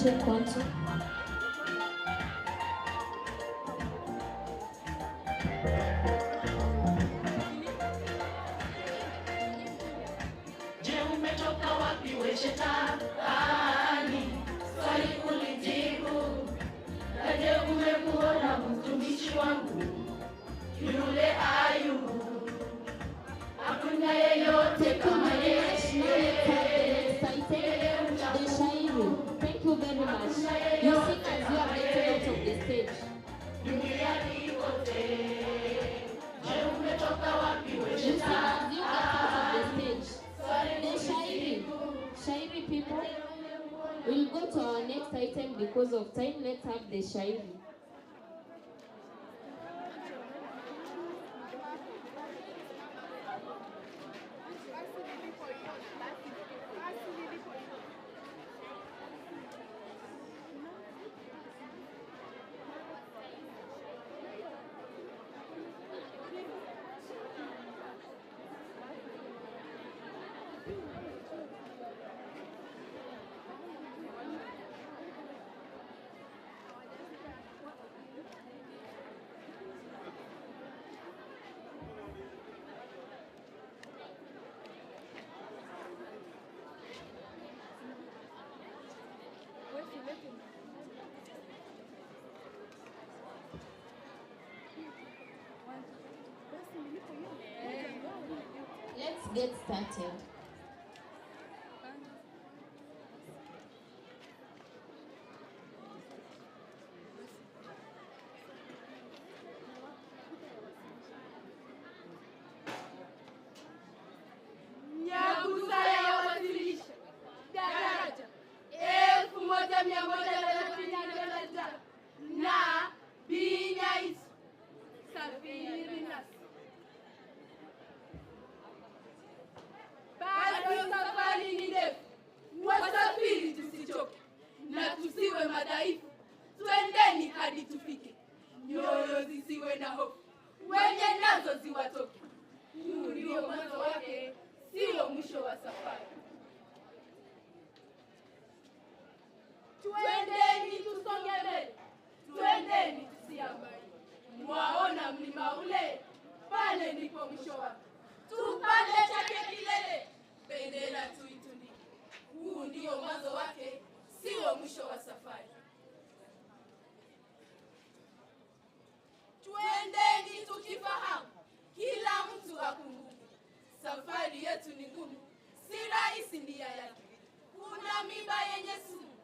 check one, two. Je, umetoka wapi we shetani? Swali kulijibu. Na je, umekuona mtumishi wangu yule Ayubu? Hakuna yeyote kama yeye. Thank you very much. You sing as you are getting out of the stage. Duniani kote. Je, umetoka wapi we You sing as you get out of the shetani? stage. The Shairi people. We'll go to our next item because of time. Let's have the Shairi. Let's get started. Nyagusa ya wasilisha daraja 1136 na Binyais safiri nasi. Bado safari ni ndefu, wasafiri tusichoke na tusiwe madhaifu. Twendeni hadi tufike, nyoyo zisiwe na hofu, wenye nazo ziwatoke. Huu ndio mwanzo wake, sio mwisho wa safari. Twendeni tusonge mbele, twendeni tusiangalie. Mwaona mlima ule? Pale ndipo mwisho wake. Tupande chake kilele, bendera tuitundike. Huu ndio mwanzo wake, sio mwisho wa safari. Twendeni tukifahamu, kila mtu akumbuke. Safari yetu ni ngumu, si rahisi ndia yake. Kuna mimba yenye sumu,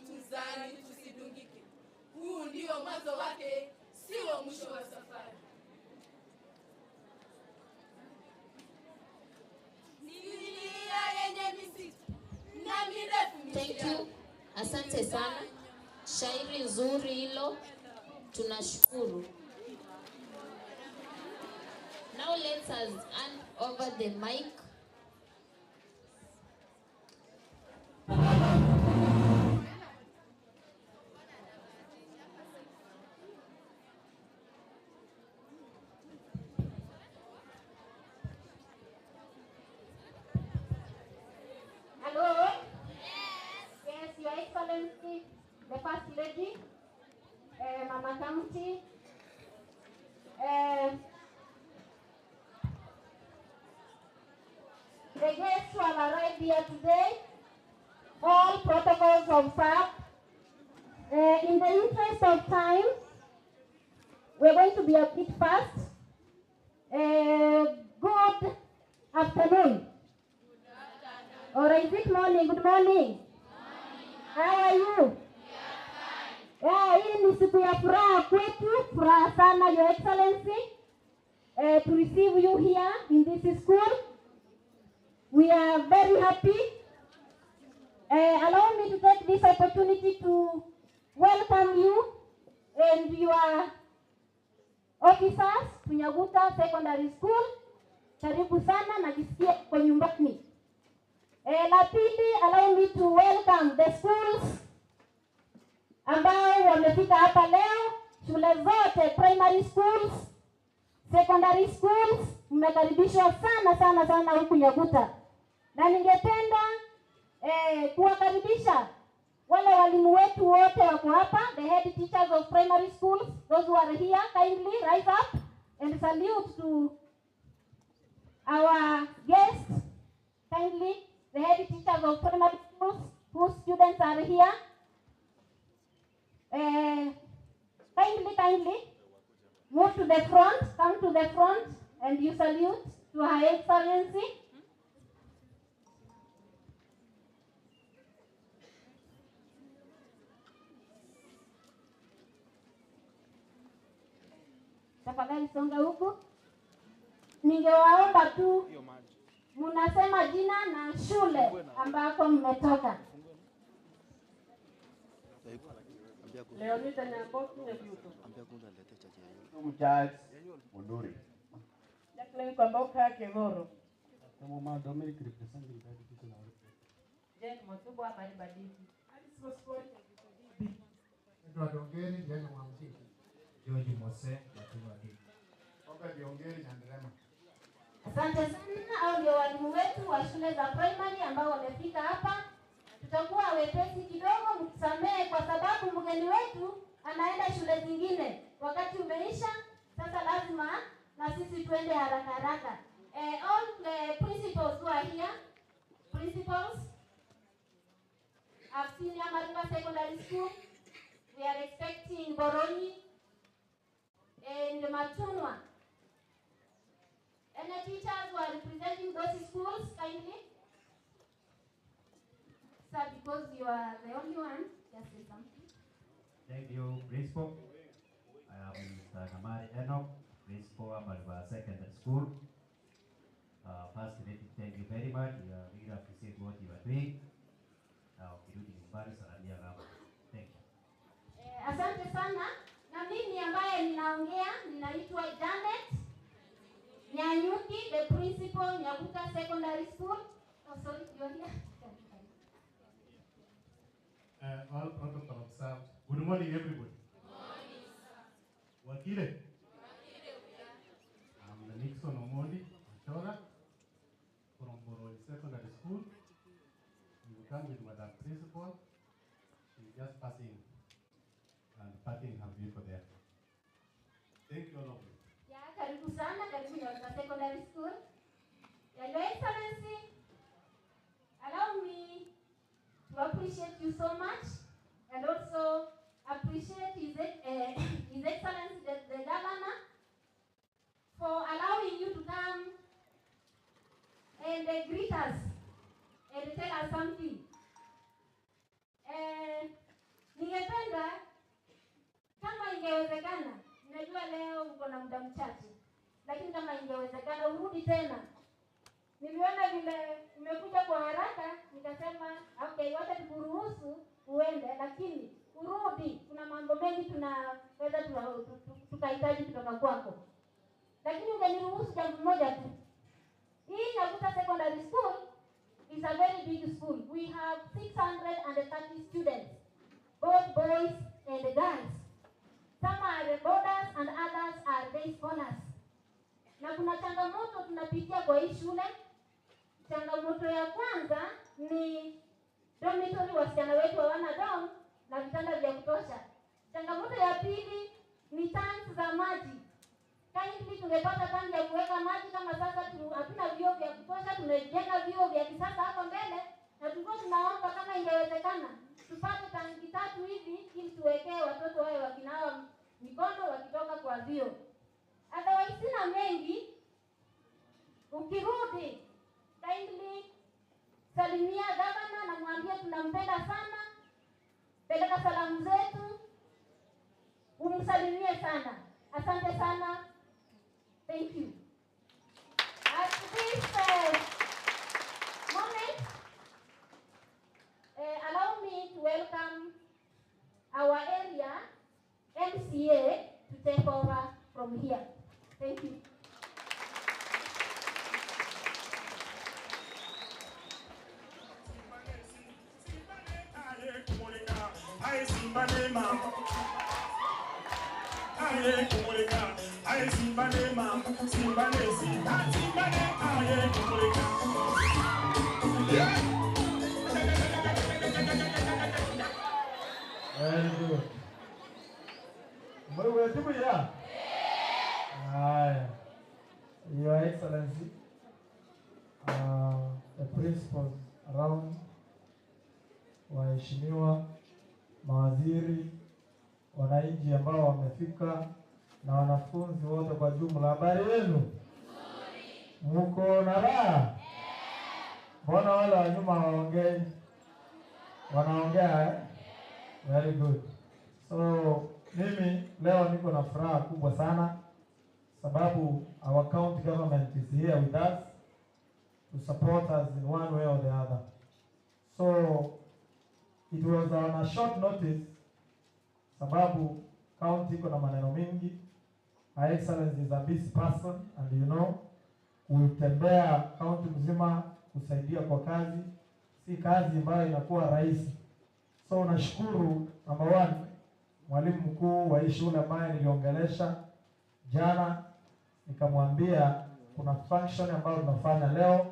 tuzani tusidungike. Huu ndio mwanzo wake, sio mwisho wa safari. Nilia yenye misitu na mirefu. Thank you. Asante sana. Shairi nzuri hilo. Tunashukuru. Now let's hand over the mic. Hello? Yes, Your Excellency, the First Lady, Mama County, the guests who have arrived here today, all protocols observed. In the interest of time, we're going to be a bit fast. Good afternoon. Or is it morning? Good morning. How are you? Hii ni siku ya furaha kwetu, furaha sana, Your Excellency, to receive you here in this school. We are very happy. Allow me to take this opportunity to welcome you and your officers to Nyaguta Secondary School. Karibu sana na jisikie kwa nyumbani. La pili, allow me to welcome the schools ambao wamefika hapa leo. Shule zote, primary schools, secondary schools, mmekaribishwa sana sana sana huku Nyaguta. Na ningependa kuwakaribisha Wale walimu wetu wote wako hapa, the head teachers of primary schools, those who are here, kindly rise up and salute to our guests. Kindly, the head teachers of primary schools whose students are here. Kindly, move to the front, come to the front, and you salute to Her Excellency. Tafadhali songa huku. Ningewaomba tu munasema jina na shule ambako mmetoka. Leo nitanyamboki na viuto. Charles Munduri. Jacqueline Kwamboka Kegoro. Kama mama Dominic representing the education of Jane Motubo habari badiki. Edward Ongeri Jane Mwamti. George Mose Matuwa Diki. Oka Ongeri Nyanderema. Asante sana, hao ndio walimu wetu wa shule za primary ambao wamefika hapa. Tutakuwa wepesi kidogo, mtusamehe kwa sababu mgeni wetu anaenda shule zingine. Wakati umeisha, sasa lazima na sisi twende haraka haraka. All the principals who are here, principals of Senior Mariba Secondary School, we are expecting Boroni and Matunwa. And the teachers who are representing those schools, kindly. Sir, because you are the only one, just say something. Thank you, Principal. I am Mr. Namari Enoch, Principal of Mariba Secondary School. First, thank you very much. We really appreciate what you are doing. Thank you. Asante sana. Na mimi ambaye ninaongea, ninaitwa Janet Nyanyuki, the principal Nyabuta Secondary School. Oh, sorry, you're here. All protocol observed. Good morning, everybody. Wakile. I'm Nixon Omondi Achora from Boroi Secondary School. We will come with Madam Principal. She's just passing and parking her vehicle there. Thank you all of you. Yeah, karibu sana, karibu Nyabuta Secondary School. Your Excellency, allow me to appreciate you so much and also appreciate His Excellency the Governor for allowing you to come and greet us and tell us something. Ningependa kama ingewezekana, najua leo uko na muda mchache, lakini kama ingewezekana urudi tena. Niliona vile umekuja kwa haraka, nikasema okay, wacha tukuruhusu uende, lakini urudi. Kuna mambo mengi tunaweza tukahitaji kutoka kwako. Lakini ungeniruhusu jambo moja tu. Hii Nyabuta Secondary School is a very big school. We have 630 students, both boys and girls. Some are boarders and others are day scholars. Na kuna changamoto tunapitia kwa hii shule. Changamoto ya kwanza ni dormitory, wasichana wetu hawana dorm na vitanda vya kutosha. Changamoto ya pili ni tanks za maji. Kindly tungepata tanki ya kuweka maji, kama sasa hatuna vyoo vya kutosha, tumejenga vyoo vya kisasa hapo mbele, na tulikuwa tunaomba kama ingewezekana tupate tanki 3 hivi ili tuwekee watoto wao wakinawa mikono wakitoka kwa vyoo. Otherwise sina mengi. Ukirudi kindly salimia gavana na mwambie tunampenda sana. Peleka salamu zetu, umsalimie sana. Asante sana. Thank you. At this moment, allow me to welcome our area MCA to take over from here. Thank you. the principals around, waheshimiwa, mawaziri, wananchi ambao wamefika na wanafunzi wote kwa jumla. Habari yenu? Mko na raha? Mbona wale wa nyuma hawaongei? Wanaongea eh? Very good. So mimi leo niko na furaha kubwa sana sababu our county government is here with us to support us in one way or the other. So it was on a short notice sababu county iko na maneno mingi. Her Excellency is a busy person and you know kutembea county mzima kusaidia kwa kazi si kazi ambayo inakuwa rahisi. So nashukuru number one mwalimu mkuu wa hii shule ambaye niliongelesha jana, nikamwambia kuna function ambayo tunafanya leo,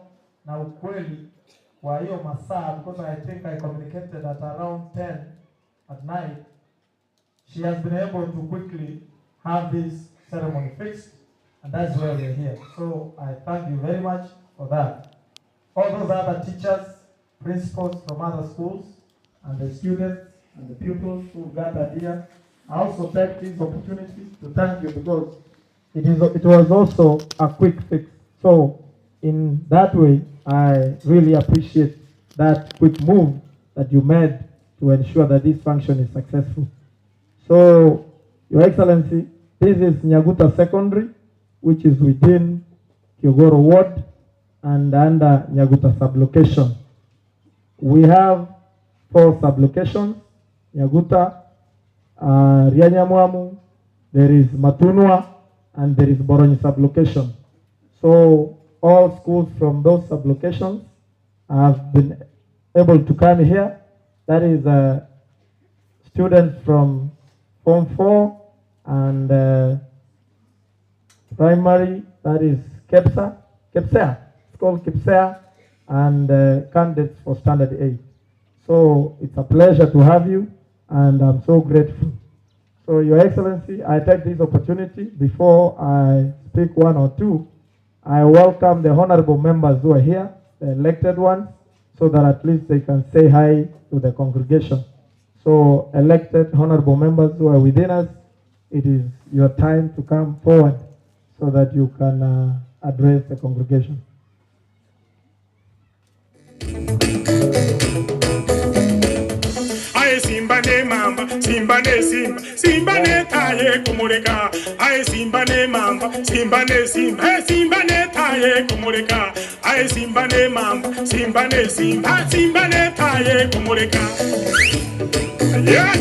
na ukweli kwa hiyo masaa, because I think I communicated at around 10 at night, she has been able to quickly have this ceremony fixed, and that's why we're here. So I thank you very much for that. All those other teachers, principals from other schools, and the students and the pupils who gathered here, I also take this opportunity to thank you because it was also a quick fix. So in that way, I really appreciate that quick move that you made to ensure that this function is successful. So, Your Excellency, this is Nyaguta Secondary, which is within Kiogoro Ward and under Nyaguta sublocation. We have 4 sublocations: Nyaguta, Rianyamwamu, there is Matunwa, and there is Boronyi sublocation. So all schools from those sublocations have been able to come here. That is students from Form 4 and primary, that is KEPSA, it's called KEPSA, and candidates for Standard 8. So it's a pleasure to have you, and I'm so grateful. So Your Excellency, I take this opportunity before I speak one or two. I welcome the honorable members who are here, the elected ones, so that at least they can say hi to the congregation. So elected honorable members who are within us, it is your time to come forward so that you can address the congregation. Simba ne mamba, simba ne simba, simba ne taye kumureka. Aye simba ne mamba, simba ne simba, simba ne taye kumureka. Aye simba ne mamba, simba ne simba, simba ne taye kumureka. Yeah.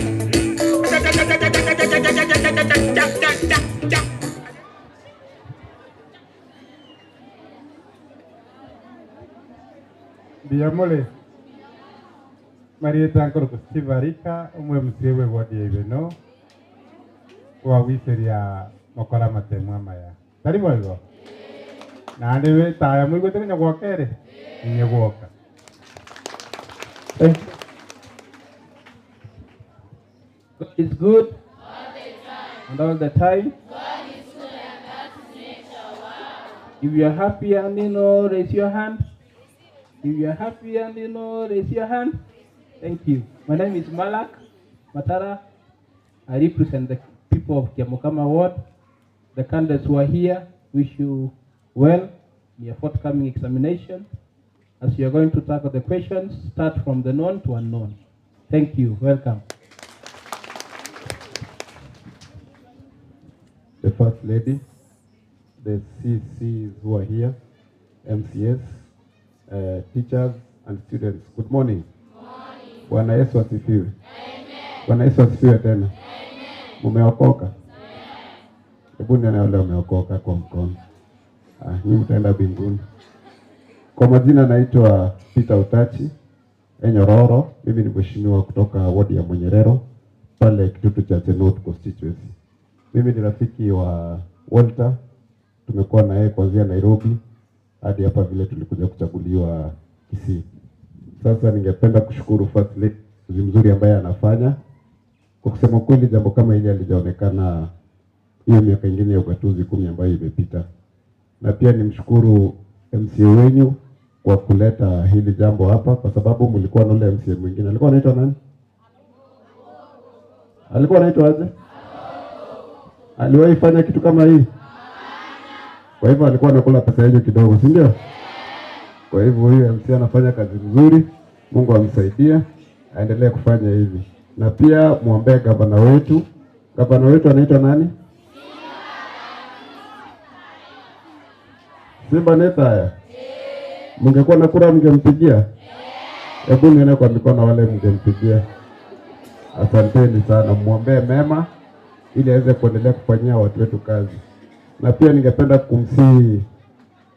Biamole. Marieta ankoro kustivarika umwe msiwe wadi ibeno wa wiseria makora matemwa maya tari mwigo na ndiwe taya mwigo tenya gwakere nye gwoka. Thank you. God is good All the time. and all the time. God is good and that is nature. Wow. If you are happy and you know, raise your hand. If you are happy and you know, raise your hand. Thank you. My name is Malak Matara. I represent the people of Kiamokama Ward. The candidates who are here wish you well in your forthcoming examination. As you are going to tackle the questions, start from the known to unknown. Thank you. Welcome. The First Lady, the CCs who are here, MCS, teachers and students. Good morning. Bwana Yesu asifiwe. Bwana Yesu asifiwe tena. Mumeokoka? Hebu nione wale wameokoka kwa mkono. Nyinyi mtaenda mbinguni. Kwa majina naitwa Peter Utachi, Enyororo. Mimi ni mheshimiwa kutoka wadi ya Mwenyerero pale Kitutu cha North constituency. Mimi ni rafiki wa Walter. Tumekuwa na yeye kuanzia Nairobi hadi hapa vile tulikuja kuchaguliwa Kisii. Sasa ningependa kushukuru First Lady mzuri ambaye anafanya. Kwa kusema kweli jambo kama hili halijaonekana hiyo miaka ingine ya ugatuzi 10 ambayo imepita. Na pia nimshukuru MCA wenyu kwa kuleta hili jambo hapa, kwa sababu mlikuwa na ule MCA mwingine. Alikuwa anaitwa nani? Alikuwa anaitwa aje? Aliwahi fanya kitu kama hii? Kwa hivyo alikuwa anakula pesa yenu kidogo, si ndio? Kwa hivyo huyu MCA anafanya kazi nzuri. Mungu amsaidie aendelee kufanya hivi. Na pia muombee gavana wetu. Gavana wetu anaitwa nani? Simba Netaya. Mungekuwa na kura mngempigia? Hebu nione kwa mikono wale mngempigia. Asanteni sana, muombee mema ili aweze kuendelea kufanyia watu wetu kazi. Na pia ningependa kumsihi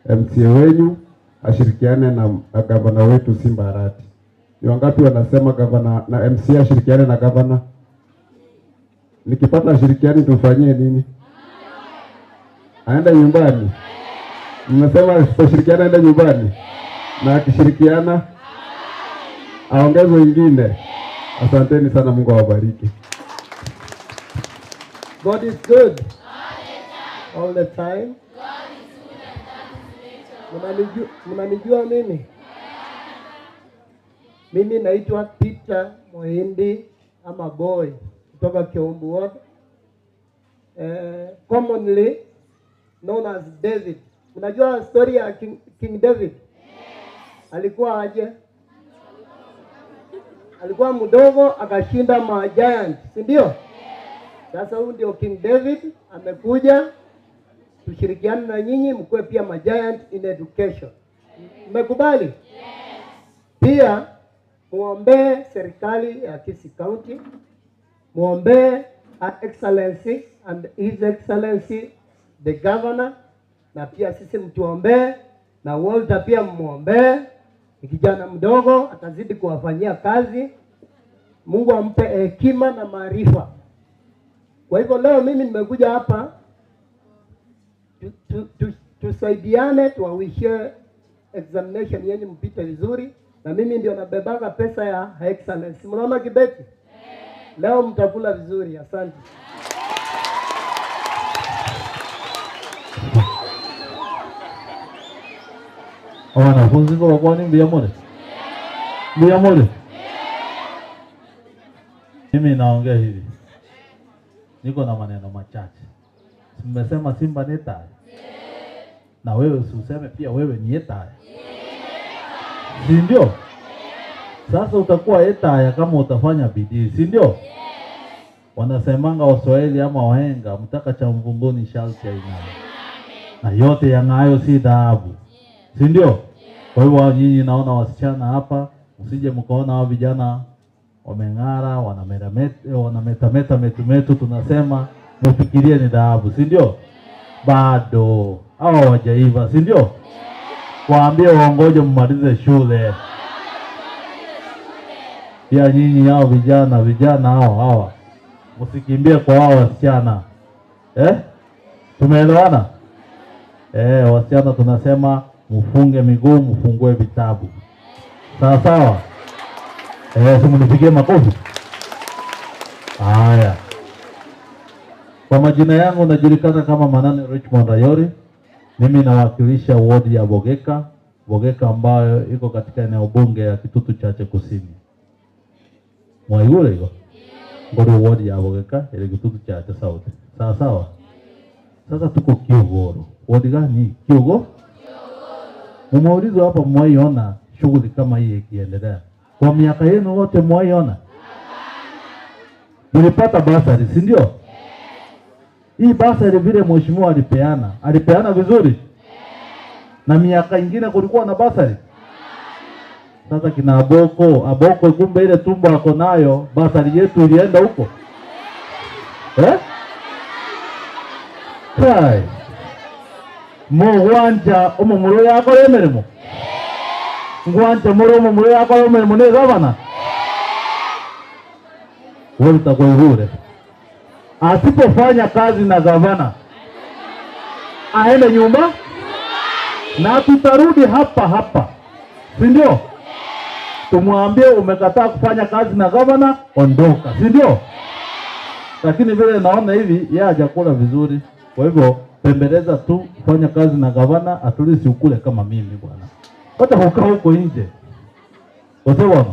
MCA wenyu ashirikiane na gavana wetu Simba Arati. Ni wangapi wanasema gavana na MCA ashirikiane na gavana? Nikipata ashirikiani tufanyie nini? Aenda nyumbani. Mnasema tutashirikiana aenda nyumbani. Na akishirikiana aongeze wengine. Asanteni sana, Mungu awabariki. God is good. All the time. Mnanijua mimi? Mimi naitwa Peter Mohindi ama Boy kutoka Kiombu Ward. Commonly known as David. Mnajua story ya King David? Alikuwa aje? Alikuwa mdogo akashinda ma giant, si ndio? Sasa huyu ndio King David amekuja tushirikiane na nyinyi mkue pia ma giant in education. Mmekubali? Yes. Pia muombe serikali ya Kisii County, muombe Her Excellency and His Excellency the Governor, na pia sisi mtuombe na Walter pia muombe. Ni kijana mdogo atazidi kuwafanyia kazi. Mungu ampe hekima na maarifa. Kwa hivyo leo mimi nimekuja hapa tusaidiane, tuwawishe examination yenu mpite vizuri, na mimi ndio nabebaga pesa ya Her Excellency. Mnaona kibeti? Leo mtakula vizuri. Asante. Wanafunzi kwa kwani mbiyamole? Mbiyamole? Mimi naongea hivi. Niko na maneno machache. Mmesema Simba Netaya. Na wewe usiseme pia wewe ni Netaya. Si ndio? Sasa utakuwa Netaya kama utafanya bidii, si ndio? Wanasemanga Waswahili ama wahenga, mtaka cha mvumbuni sharti ainame. Na yote yang'ayo si dhahabu. Si ndio? Kwa hiyo nyinyi naona wasichana hapa, msije mkaona hao vijana wameng'ara, wanametameta metumetu, tunasema mfikirie ni dhahabu, si ndio? Bado hao hawajaiva, si ndio? Waambie waongoje mmalize shule. Pia nyinyi hao vijana hao msikimbie kwa hao wasichana. Tumeelewana? Wasichana tunasema mfunge miguu, mfungue vitabu. Sawa sawa? Simunipigie makofi. Haya. Kwa majina yangu najulikana kama Manane Richmond Ayori. Mimi nawakilisha ward ya Bogeka ambayo iko katika eneo bunge ya Kitutu Chache Kusini. Mwaigule hiyo? Ngoro ward ya Bogeka ile Kitutu Chache South. Sawa sawa? Sasa tuko Kiogoro. Ward gani? Kiogoro? Mmeulizwa hapa mwaiona shughuli kama hii ikiendelea. Kwa miaka yenu wote mwaiona? Mlipata basari, si ndio? Hii basari vile mheshimiwa alipeana vizuri? Na miaka ingine kulikuwa na basari? Sasa kina Aboko kumbe ile tumbo ako nayo, basari yetu ilienda huko. Kai. Wanja umumuro yako yemeremo. Ngwanja muro umumuro yako yemeremo ne gavana. Wewe utakuwa asipofanya kazi na gavana aende nyumba na tutarudi hapa. Si ndio? Tumwambie umekataa kufanya kazi na gavana, ondoka. Si ndio? Lakini vile naona hivi yeye hajakula vizuri. Kwa hivyo pembeleza tu, fanya kazi na gavana, atulisi ukule kama mimi bwana. Wacha kukaa huko nje. Utewana.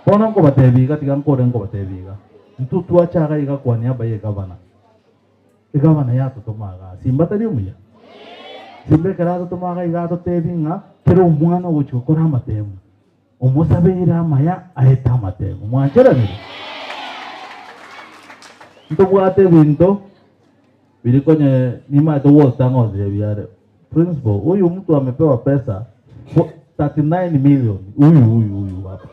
Bona ngo batebiga tigankore ngo batebiga. Mtu tuachaga iga kwa niaba ye gavana. Gavana yato tomaga. Simbatari umuya. Simbe karato tomaga iga to tebinga kero umwana wochokora amatemu. Umusabira maya aheta amatemu. Mwanchera ni. Mtu bwate binto bili kwenye nima to work tango zebiare. Principal, huyu mtu amepewa pesa 39 million. Huyu hapa.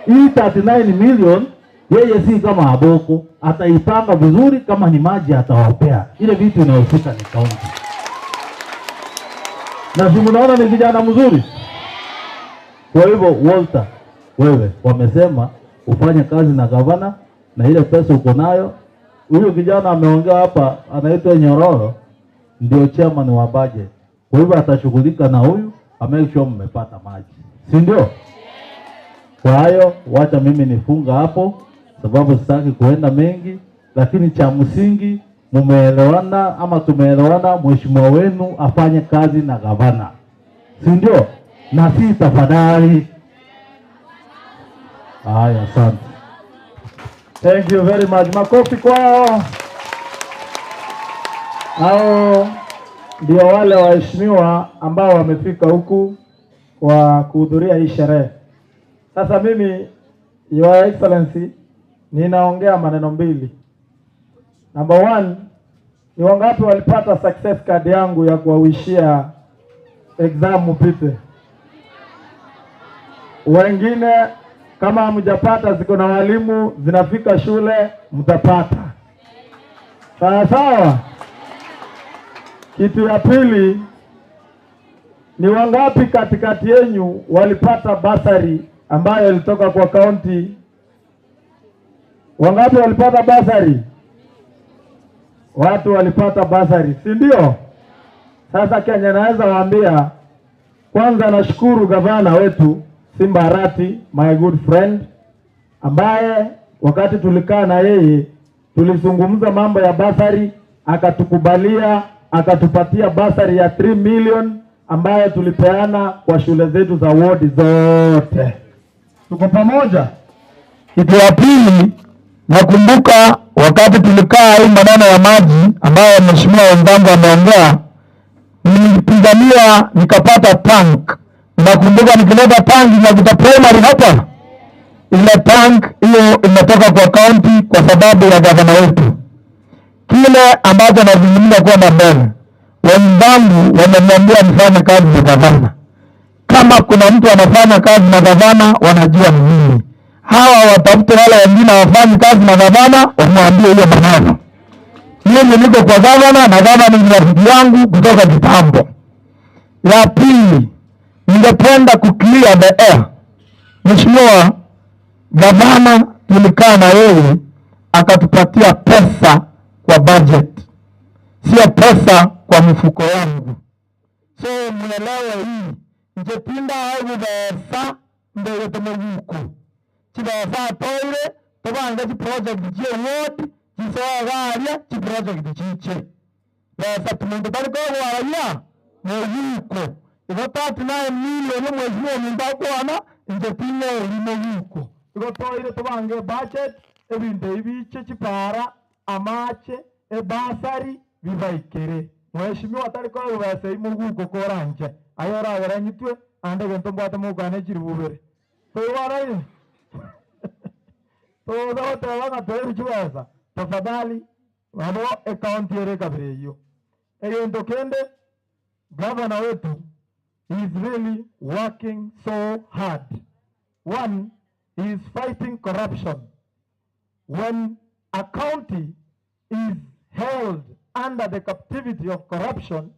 Hii 39 million yeye si kama aboko, ataipanga vizuri, kama ni maji atawapea. Ile vitu inahusika ni kaunti. Na si mnaona ni kijana mzuri? Kwa hivyo Walter, wewe wamesema ufanye kazi na gavana na ile pesa uko nayo. Huyu kijana ameongea hapa anaitwa Nyororo, ndio chairman wa budget. Kwa hivyo atashughulika na huyu, make sure mmepata maji. Si ndio? Kwa hiyo wacha mimi nifunga hapo sababu sitaki kuenda mengi, lakini cha msingi mumeelewana ama tumeelewana mheshimiwa wenu afanye kazi na gavana. Si ndio? Na si tafadhali. Haya, asante. Thank you very much. Makofi kwao. Hao ndio wale waheshimiwa ambao wamefika huku kwa kuhudhuria hii sherehe. Sasa mimi, Your Excellency, ninaongea maneno mbili. Number one, ni wangapi walipata success card yangu ya kuwawishia exam upite? Wengine kama hamjapata, ziko na walimu zinafika shule, mtapata. Sawa sawa. Kitu ya pili, ni wangapi katikati yenu walipata basari ambayo ilitoka kwa county? Wangapi walipata basari? Watu walipata basari, si ndio? Sasa Kenya naweza waambia, kwanza nashukuru gavana wetu May Arati, my good friend, ambaye wakati tulikaa na yeye tulizungumza mambo ya basari, akatukubalia, akatupatia basari ya 3 million ambayo tulipeana kwa shule zetu za ward zote. Tuko pamoja. Kitu ya pili, nakumbuka wakati tulikaa hii maneno ya maji ambayo mheshimiwa wenzangu ameongea, nilipigania nikapata tank. Nakumbuka nikileta tank ya Vita Primary hapa, ile tank hiyo imetoka kwa county kwa sababu ya gavana wetu. Kile ambacho nazungumza kwenda mbele, wenzangu wameniambia nifanye kazi na gavana. Kama kuna mtu anafanya kazi na gavana, wanajua ni mimi. Hawa watafute wale wengine wafanye kazi na gavana, wamwambie hiyo maneno. Mimi niko kwa gavana na gavana ni rafiki yangu kutoka kitambo. La pili, ningependa kuclear the air. Mheshimiwa gavana tulikaa na yeye akatupatia pesa kwa budget, sio pesa kwa mfuko wangu. So mwelewe hii, njepinda au vesa mbele tomeguko. Chibasa toile, tobanga chi project jie ward, jisoa garia, chi project chiche. Pesa tumundu bali kwa wala, mwuko. Iko 39 million mwezi mundakwana, njepinda ulimoguko. Iko toile tobange budget, ebinde ibiche chipara, amache, ebasari, vivaikere. Mheshimiwa atariko ubase imuguko koranje. Ayora yaranyitwe ande gento mbata mugane chirububere. Toyara yi. Todo tawanga peru chweza. Tafadhali wano account yere kabreyo. Egento kende governor wetu is really working so hard. One, he is fighting corruption. When a county is held under the captivity of corruption,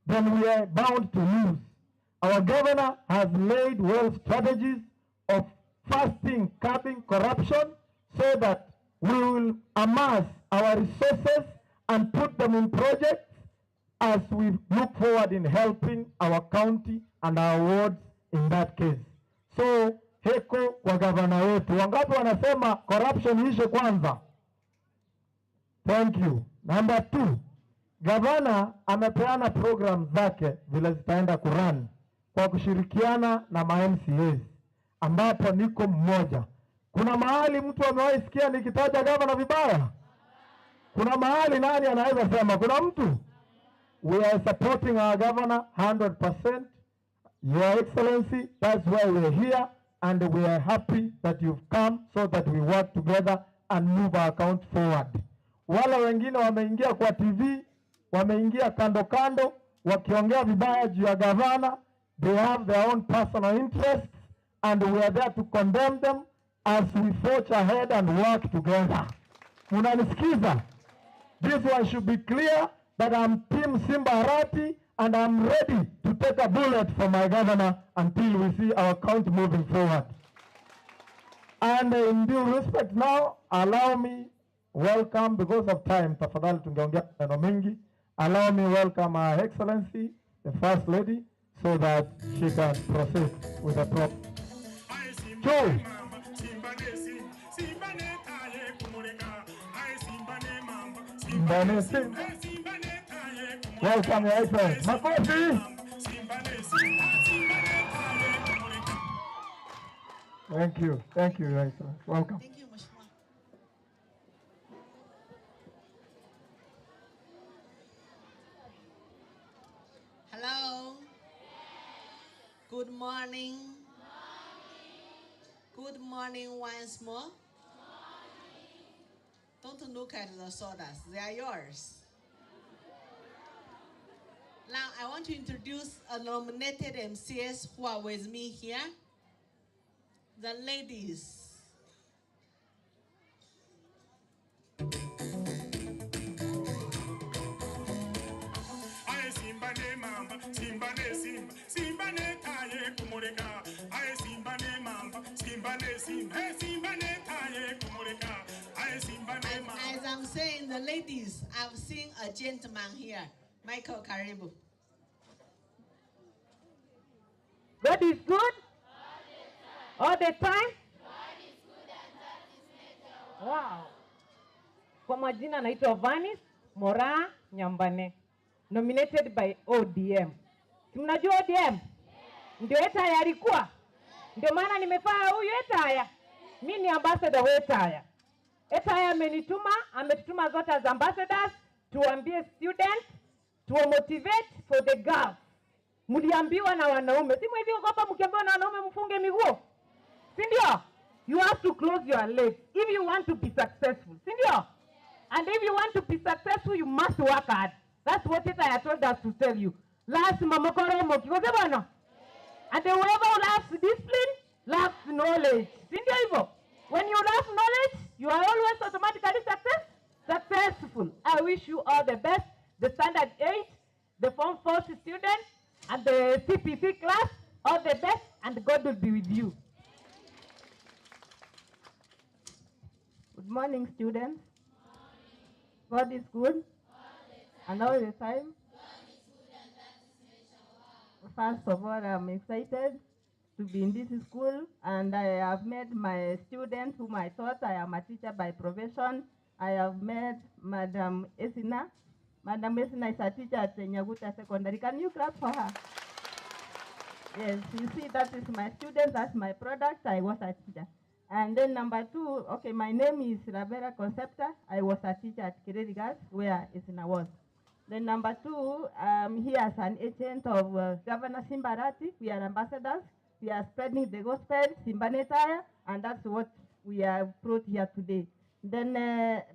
then we are bound to lose. Our governor has laid well strategies of fasting, curbing corruption, so that we will amass our resources and put them in projects as we look forward in helping our county and our wards in that case. So, heko kwa governor wetu. Wangapi wanasema corruption ishe kwanza? Thank you. Number 2, gavana amepeana program zake vile zitaenda kurun. kwa kushirikiana na ma-MCAs ambapo niko mmoja. Kuna mahali mtu amewahi sikia nikitaja gavana vibaya? Kuna mahali nani anaweza sema? Kuna mtu? We are supporting our governor 100%. Your Excellency, that's why we are here, and we are happy that you've come so that we work together and move our account forward. Wale wengine wameingia kwa TV, wameingia kando kando, wakiongea vibaya juu ya gavana. They have their own personal interests, and we are there to condemn them as we forge ahead and work together. Munanisikiza? This one should be clear that I'm Team Simba Arati, and I'm ready to take a bullet for my governor until we see our county moving forward. And in due respect now, allow me welcome, because of time, tafadhali tungeongea maneno mengi. Allow me welcome Her Excellency, the First Lady, so that she can proceed with the prop. Joe. Welcome, Your Excellency. Makofi. Thank you, Your Excellency. Welcome. Thank you, Mheshimiwa. Hello. Good morning. Good morning once more. Don't look at the sodas. They are yours. Now, I want to introduce a nominated MCS who are with me here. The ladies. As I'm saying, the ladies, I've seen a gentleman here. Michael Karibu. God is good all the time. Wow. Kwa majina naitwa Vanis Mora Nyambane, nominated by ODM. Mnajua ODM? Ndio Etaya alikuwa. Ndio maana nimefaa huyu Etaya. Mimi ni ambassador wa Etaya. Etaya ametutuma zote as ambassadors tuambie students, to motivate for the girls. Mliambiwa na wanaume. Si mwezi ogopa mkiambiwa na wanaume mfunge miguu. Si ndio? You have to close your legs if you want to be successful. Si ndio? And if you want to be successful, you must work hard. That's what I told us to tell you. Last mamokoro mokikoze bana. And whoever lacks discipline, lacks knowledge. Si ndio hivyo? When you lack knowledge, you are always automatically successful. I wish you all the best. The standard 8, the form 4 students, and the CPC class, all the best, and God will be with you. Good morning, students. God is good, and all the time. First of all, I'm excited to be in this school, and I have met my students whom I thought I am a teacher by profession. I have met Madam Esina. Madam Esina is a teacher at Nyaguta Secondary. Can you clap for her? Yes, you see, that is my student, that's my product. I was a teacher. And then number 2, okay, my name is Ravera Concepta. I was a teacher at Kireri Girls, where Esina was. Then number 2, I'm here as an agent of Governor Simba Arati. We are ambassadors. We are spreading the gospel, Simbanetaya, and that's what we are brought here today. Then,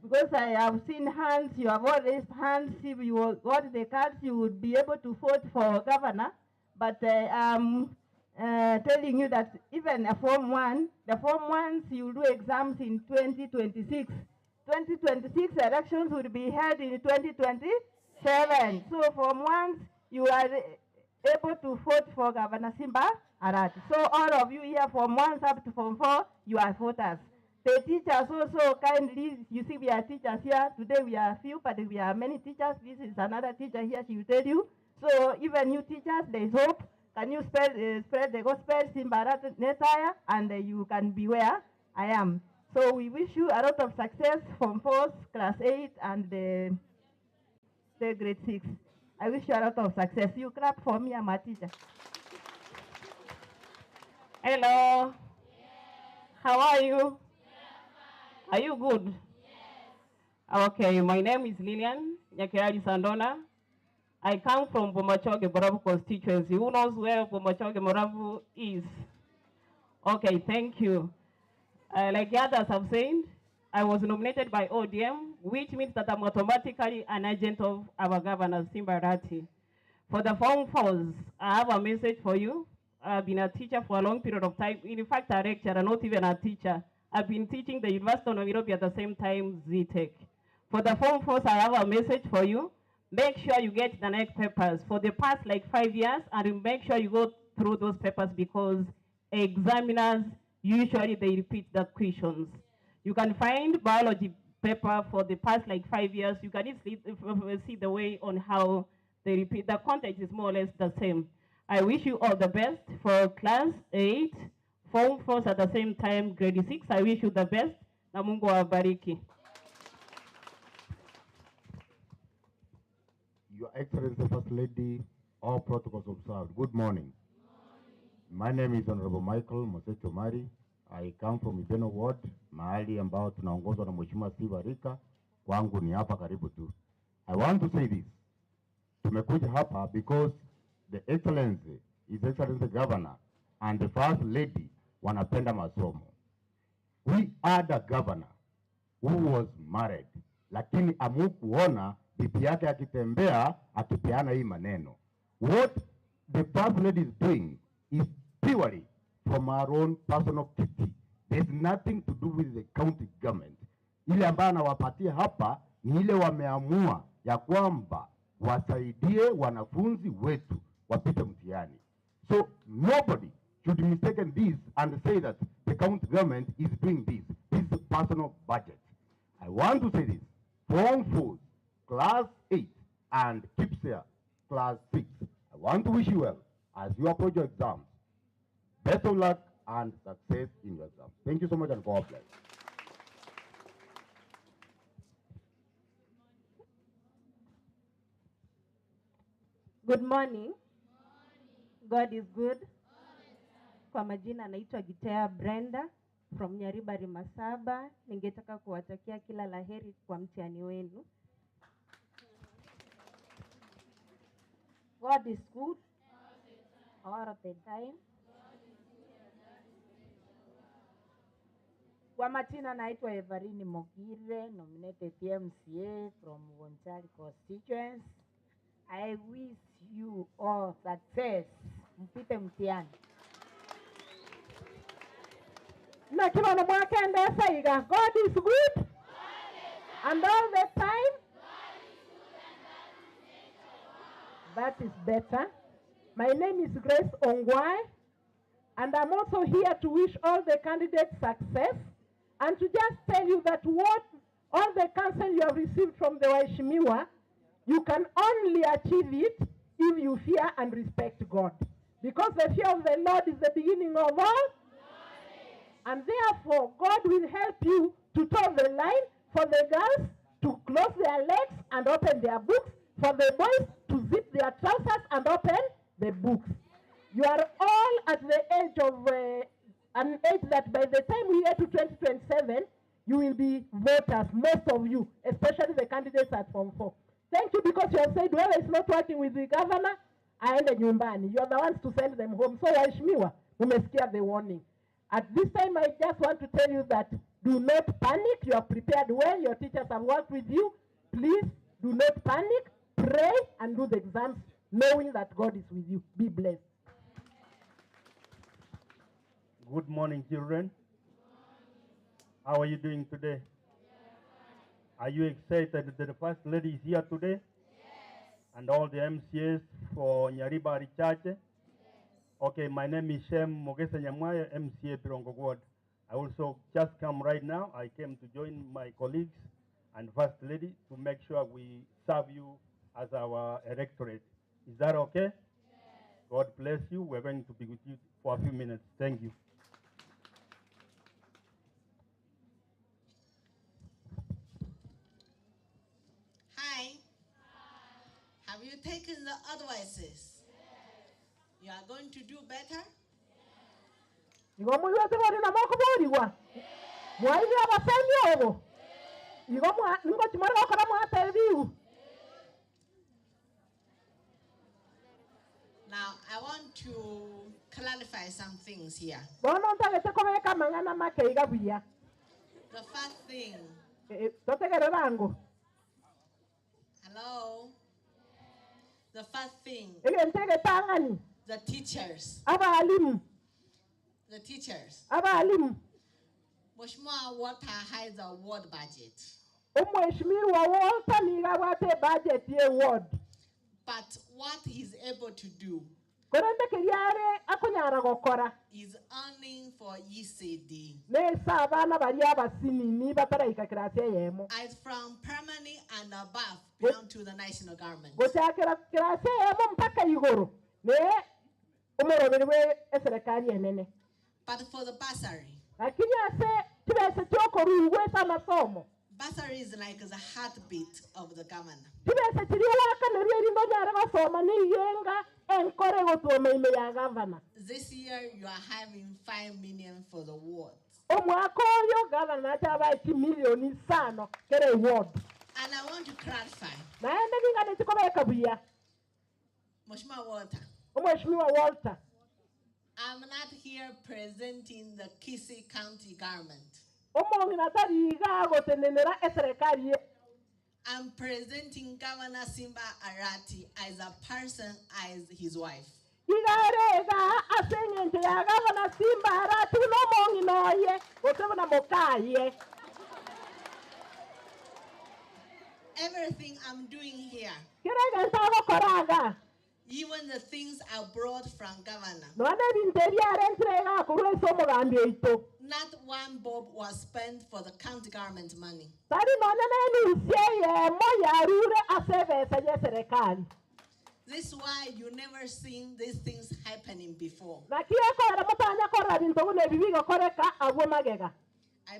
because I have seen hands, you have all raised hands. If you got the cards, you would be able to vote for governor. But I'm telling you that even a Form 1, the Form 1s, you do exams in 2026. 2026 elections will be held in 2027. So Form 1s, you are able to vote for Governor Simba Arati. So all of you here, Form 1s up to Form 4, you are voters. The teachers also kindly, you see we are teachers here. Today we are few, but we are many teachers. This is another teacher here, she will tell you. So even you teachers, there is hope. Can you spread the gospel, Simba Arati Netaya, and you can be where I am. So we wish you a lot of success from 4th, class 8, and the grade 6. I wish you a lot of success. You clap for me, I'm a teacher. Hello. How are you? Are you good? Okay, my name is Lillian Nyakirali Sandona. I come from Bomachoge Moravu constituency. Who knows where Bomachoge Moravu is? Okay, thank you. Like the others have said, I was nominated by ODM, which means that I'm automatically an agent of our governor, Simba Arati. For the Form 4s, I have a message for you. I've been a teacher for a long period of time. In fact, a lecturer, not even a teacher. I've been teaching the University of Nairobi at the same time, ZTech. For the Form 4s, I have a message for you. Make sure you get the next papers for the past like 5 years, and make sure you go through those papers because examiners, usually they repeat the questions. You can find biology paper for the past like 5 years. You can see the way on how they repeat. The content is more or less the same. I wish you all the best for class 8, Form 4s at the same time, grade 6. I wish you the best. Na Mungu awabariki. Your Excellency, First Lady, all protocols observed. Good morning. My name is Honorable Michael Mosecho Mari. I come from Ibeno Ward, mahali ambao tunaongozwa na Mheshimiwa Steve Arika. Kwangu ni hapa karibu tu. I want to say this. Tumekuja hapa because the Excellency, His Excellency Governor, and the First Lady wanapenda masomo. We had a governor who was married, lakini amukuona bibi yake akitembea akipeana hii maneno. What the First Lady is doing is purely from our own personal pity. There's nothing to do with the county government. Ile ambayo anawapatia hapa ni ile wameamua ya kwamba wasaidie wanafunzi wetu wapite mtihani. So nobody should mistake this and say that the county government is doing this. This is a personal budget. I want to say this. Form 4, class 8, and KIPSEA, class 6. I want to wish you well as you approach your exams. Best of luck and success in your exams. Thank you so much and God bless. Good morning. God is good. Kwa majina naitwa Gitea Brenda from Nyaribari Masaba. Ningetaka kuwatakia kila laheri kwa mtihani wenu. God is good all of the time. Kwa majina naitwa Everine Mogire, nominated MCA from Wontari constituency. I wish you all success. Mpite mtihani. Na kila na mwaka endesa iga. God is good. And all the time. That is better. My name is Grace Ongwai. And I'm also here to wish all the candidates success. And to just tell you that what all the counsel you have received from the Waishimiwa, you can only achieve it if you fear and respect God. Because the fear of the Lord is the beginning of all. And therefore, God will help you to toe the line, for the girls to close their legs and open their books, for the boys to zip their trousers and open the books. You are all at the age of an age that by the time we get to 2027, you will be voters, most of you, especially the candidates at Form 4. Thank you, because you have said, well, it's not working with the governor, aende nyumbani. You are the ones to send them home. So waheshimiwa, umesikia the warning. At this time, I just want to tell you that do not panic. You are prepared well. Your teachers have worked with you. Please do not panic. Pray and do the exams, knowing that God is with you. Be blessed. Good morning, children. How are you doing today? Are you excited that the First Lady is here today? Yes. And all the MCAs for Nyaribari Church? Yes. Okay, my name is Shem Mogesa Nyamwaya, MCA Pirongo Ward. I also just come right now. I came to join my colleagues and First Lady to make sure we serve you as our electorate. Is that okay? Yes. God bless you. We're going to be with you for a few minutes. Thank you. Hi. Have you taken the advices? You are going to do better? Igo muyote bori na moko bori wa. Mwaili abasemi obo. Igo mwa ningo chimara okora mwa televiu. Now, I want to clarify some things here. Bono ntage komeka mangana make igabuya. The first thing. Totegere bango. Hello? The first thing. Egentege tangani. The teachers. Abalimu. The teachers. Abalimu. Mheshimiwa Walter hides a ward budget. Mheshimiwa Walter ni gawate budget ye ward. But what he's able to do is earning for ECD. As from primary and above belong to the national government. But for the bursary, bursary is like the heartbeat of the governor. This year you are having 5 million for the wards. And I want to clarify. Mheshimiwa Walter, I'm not here presenting the Kisii County government. I'm presenting Governor Simba Arati as a person, as his wife. Everything I'm doing here, even the things I brought from governor, not one bob was spent for the county government money. This is why you never seen these things happening before. I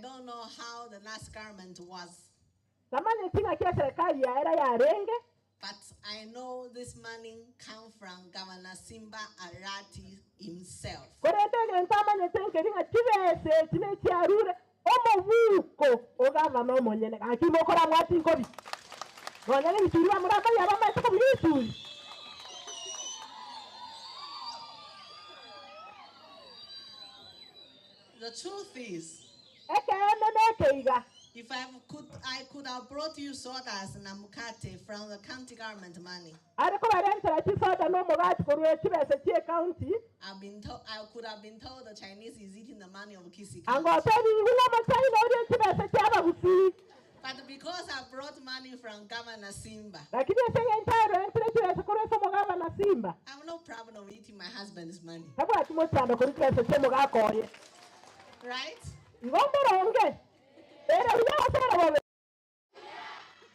don't know how the last government was, but I know this money come from Governor Simba Arati himself. The truth is, if I could have brought you sodas and mkate from the county government money. I could have been told the Chinese is eating the money of Kisii County. But because I brought money from Governor Simba, I have no problem eating my husband's money. Right?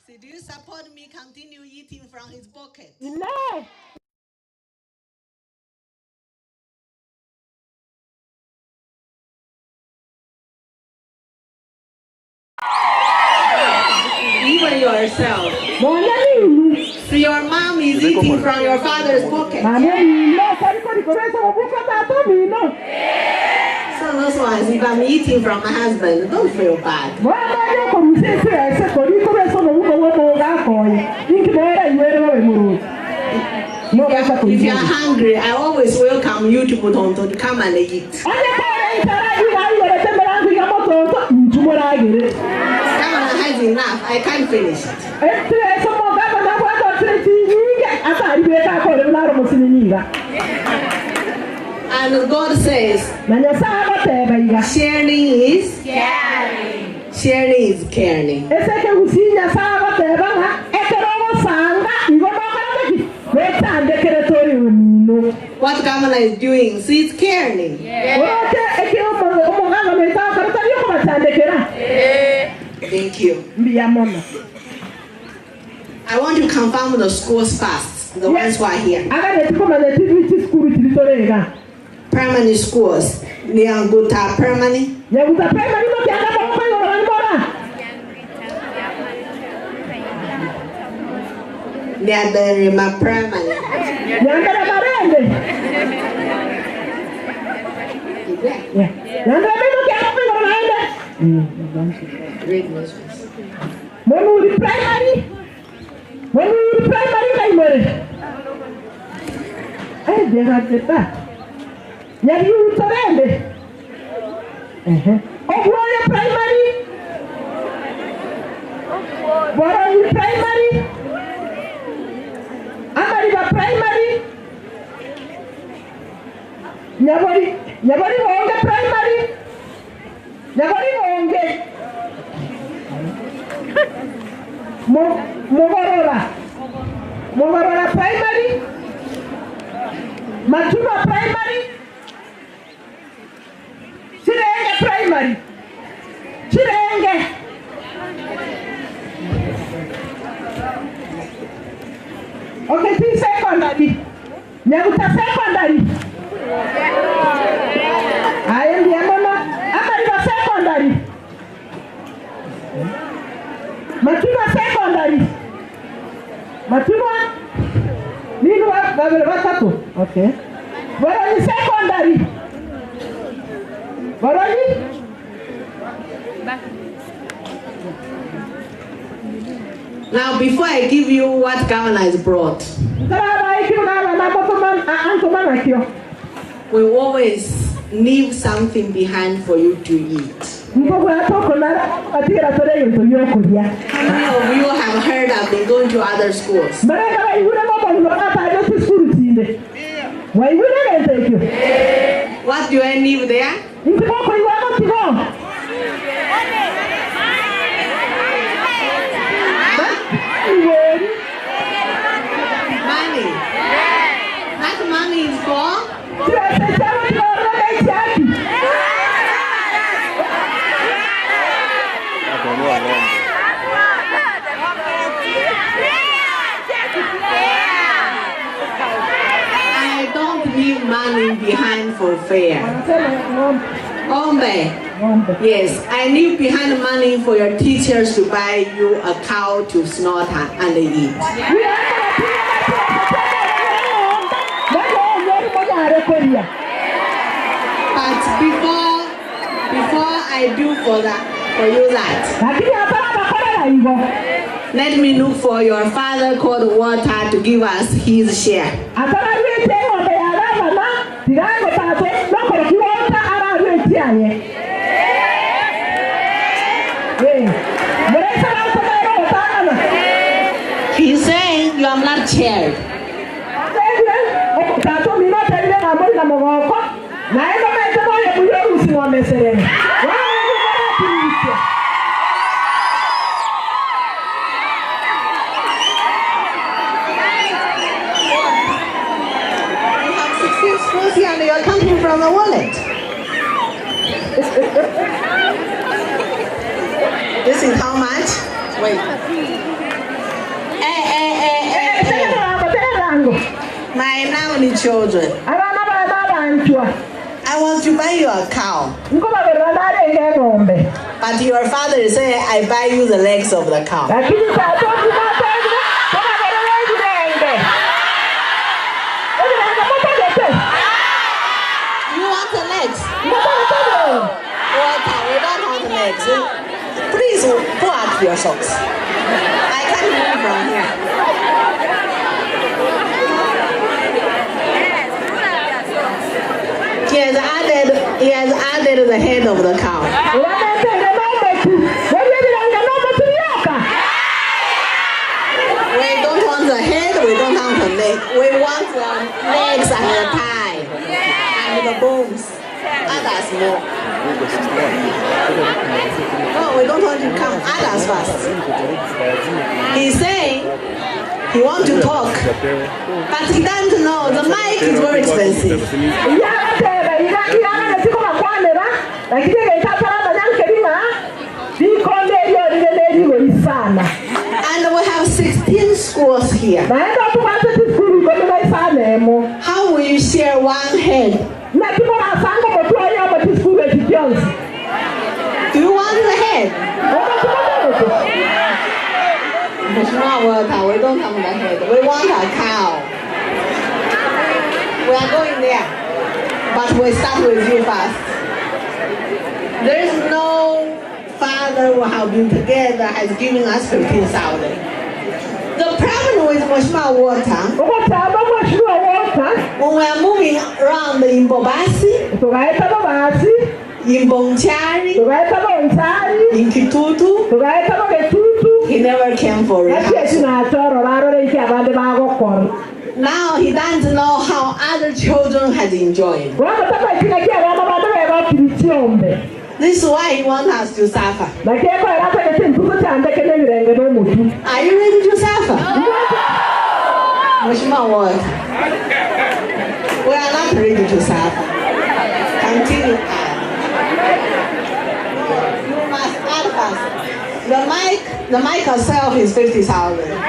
See, do you support me continue eating from his pocket? No. Even yourself. See, your mom is eating from your father's pocket. So those ones, if I'm eating from my husband, don't feel bad. If you're hungry, I always welcome you to come and eat. Governor has enough. I can't finish it. And God says, sharing is caring. Sharing is caring. What governor is doing, see, it's caring. Thank you. I want to confirm the schools first, the ones who are here. Primary schools, Nyanguta Primary. Nyadarima Primary. Yeah. Nanda meno kya kwa naenda. Great nations. When we primary primary. Eh, they have the back. Nyari utarende. Ogwaya primary. Boroni primary. Amariba primary. Nyabari wonge primary. Nyabari wonge. Mogorora primary. Matuma primary. Chirenge primary. Chirenge. Okay, see secondary. Nyaguta secondary. I am the mama. Amariba secondary. Matuma secondary. Matuma. Nini watatu? Okay. Boroni secondary. Boroni? Now, before I give you what governor has brought, we always leave something behind for you to eat. How many of you have heard I've been going to other schools? What do I leave there? Money. That money is for? I don't leave money behind for fare. Yes, I leave behind money for your teachers to buy you a cow to slaughter and eat. But before I do for you that, let me look for your father called water to give us his share. He's saying you are not shared. And you are coming from the wallet. This is how much? Wait. My lovely children, I want to buy you a cow. But your father is saying, I buy you the legs of the cow. Please pull up your socks. I can't move from here. He has added the head of the cow. We don't want the head, we don't want the leg. We want the legs and the thigh and the bones. Others more. No, we don't want to come. Others first. He's saying he wants to talk, but he doesn't know the mic is very expensive. And we have 16 schools here. How will you share one head? Do you want the head? It's not water. We don't have the head. We want a cow. We are going there. but we'll start with you first. There is no father who have been together has given us 15,000. The problem with Moshma water, when we are moving around in Bobasi, in Bonchari, in Kitutu, he never came for it. Now he doesn't know how other children has enjoyed. This is why he wants us to suffer. Are you ready to suffer? Moshima what? We are not ready to suffer. Continue. You must add fast. The mic itself is 50,000.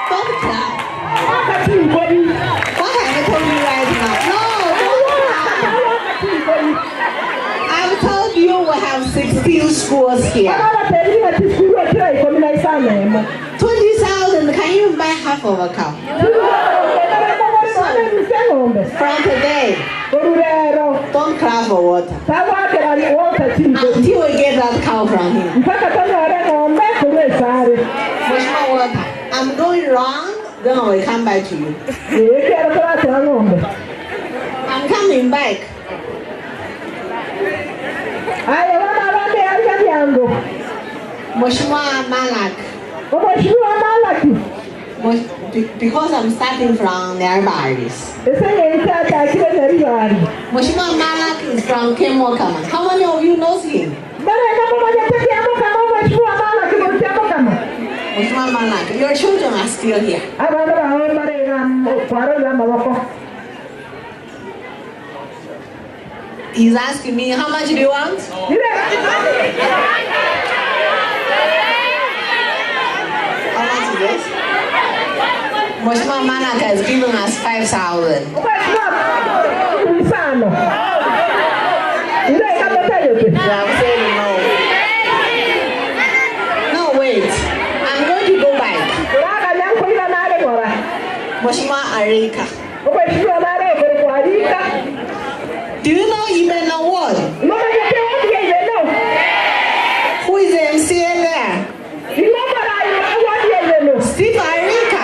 Don't clap. What have I told you right now? No, don't clap. I've told you we have 16 schools here. 20,000, can you buy half of a cow? From today, don't cry for water until we get that cow from him. I'm going wrong, then I will come back to you. I'm coming back. Moshua Malak. Because I'm starting from nearby. Moshima Malak is from Kemokaman. How many of you knows him? Moshima Malak, your children are still here. He's asking me, how much do you want? How much is this? Moshima Malak has given us 5,000. I'm saying no. No, wait. I'm going to go back. Moshima Arika. Do you know even a word? Who is the MCA there? Steve Arika.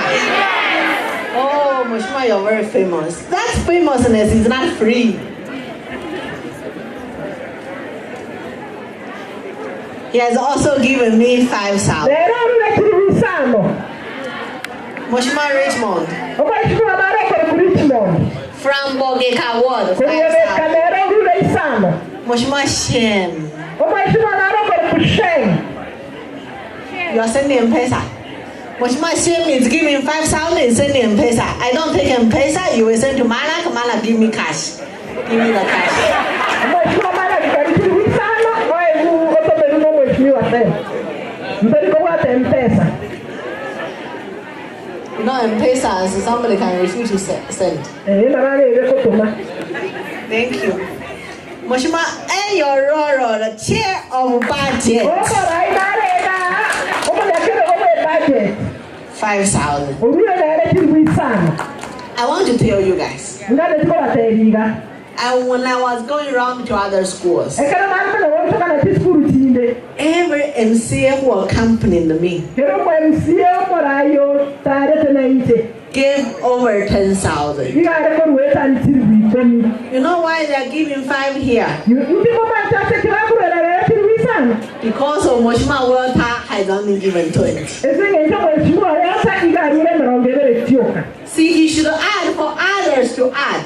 Oh, Moshima, you're very famous. That famousness is not free. He has also given me 5,000. Moshima Richmond. From Bogeka Ward, 5,000. Moshima Shem. You are sending M-Pesa. Moshima Shem is giving 5,000 and sending M-Pesa. I don't take M-Pesa, you will send to Malak. Malak, give me cash. Give me the cash. No, M-Pesa, so somebody can refuse to send. Thank you. Moshima, and your role, the chair of budget. 5,000. I want to tell you guys. And when I was going around to other schools, every MCA who accompanied me gave over 10,000. You know why they are giving 5 here? Because of Moshima Water has only given 20. See, he should add for others to add.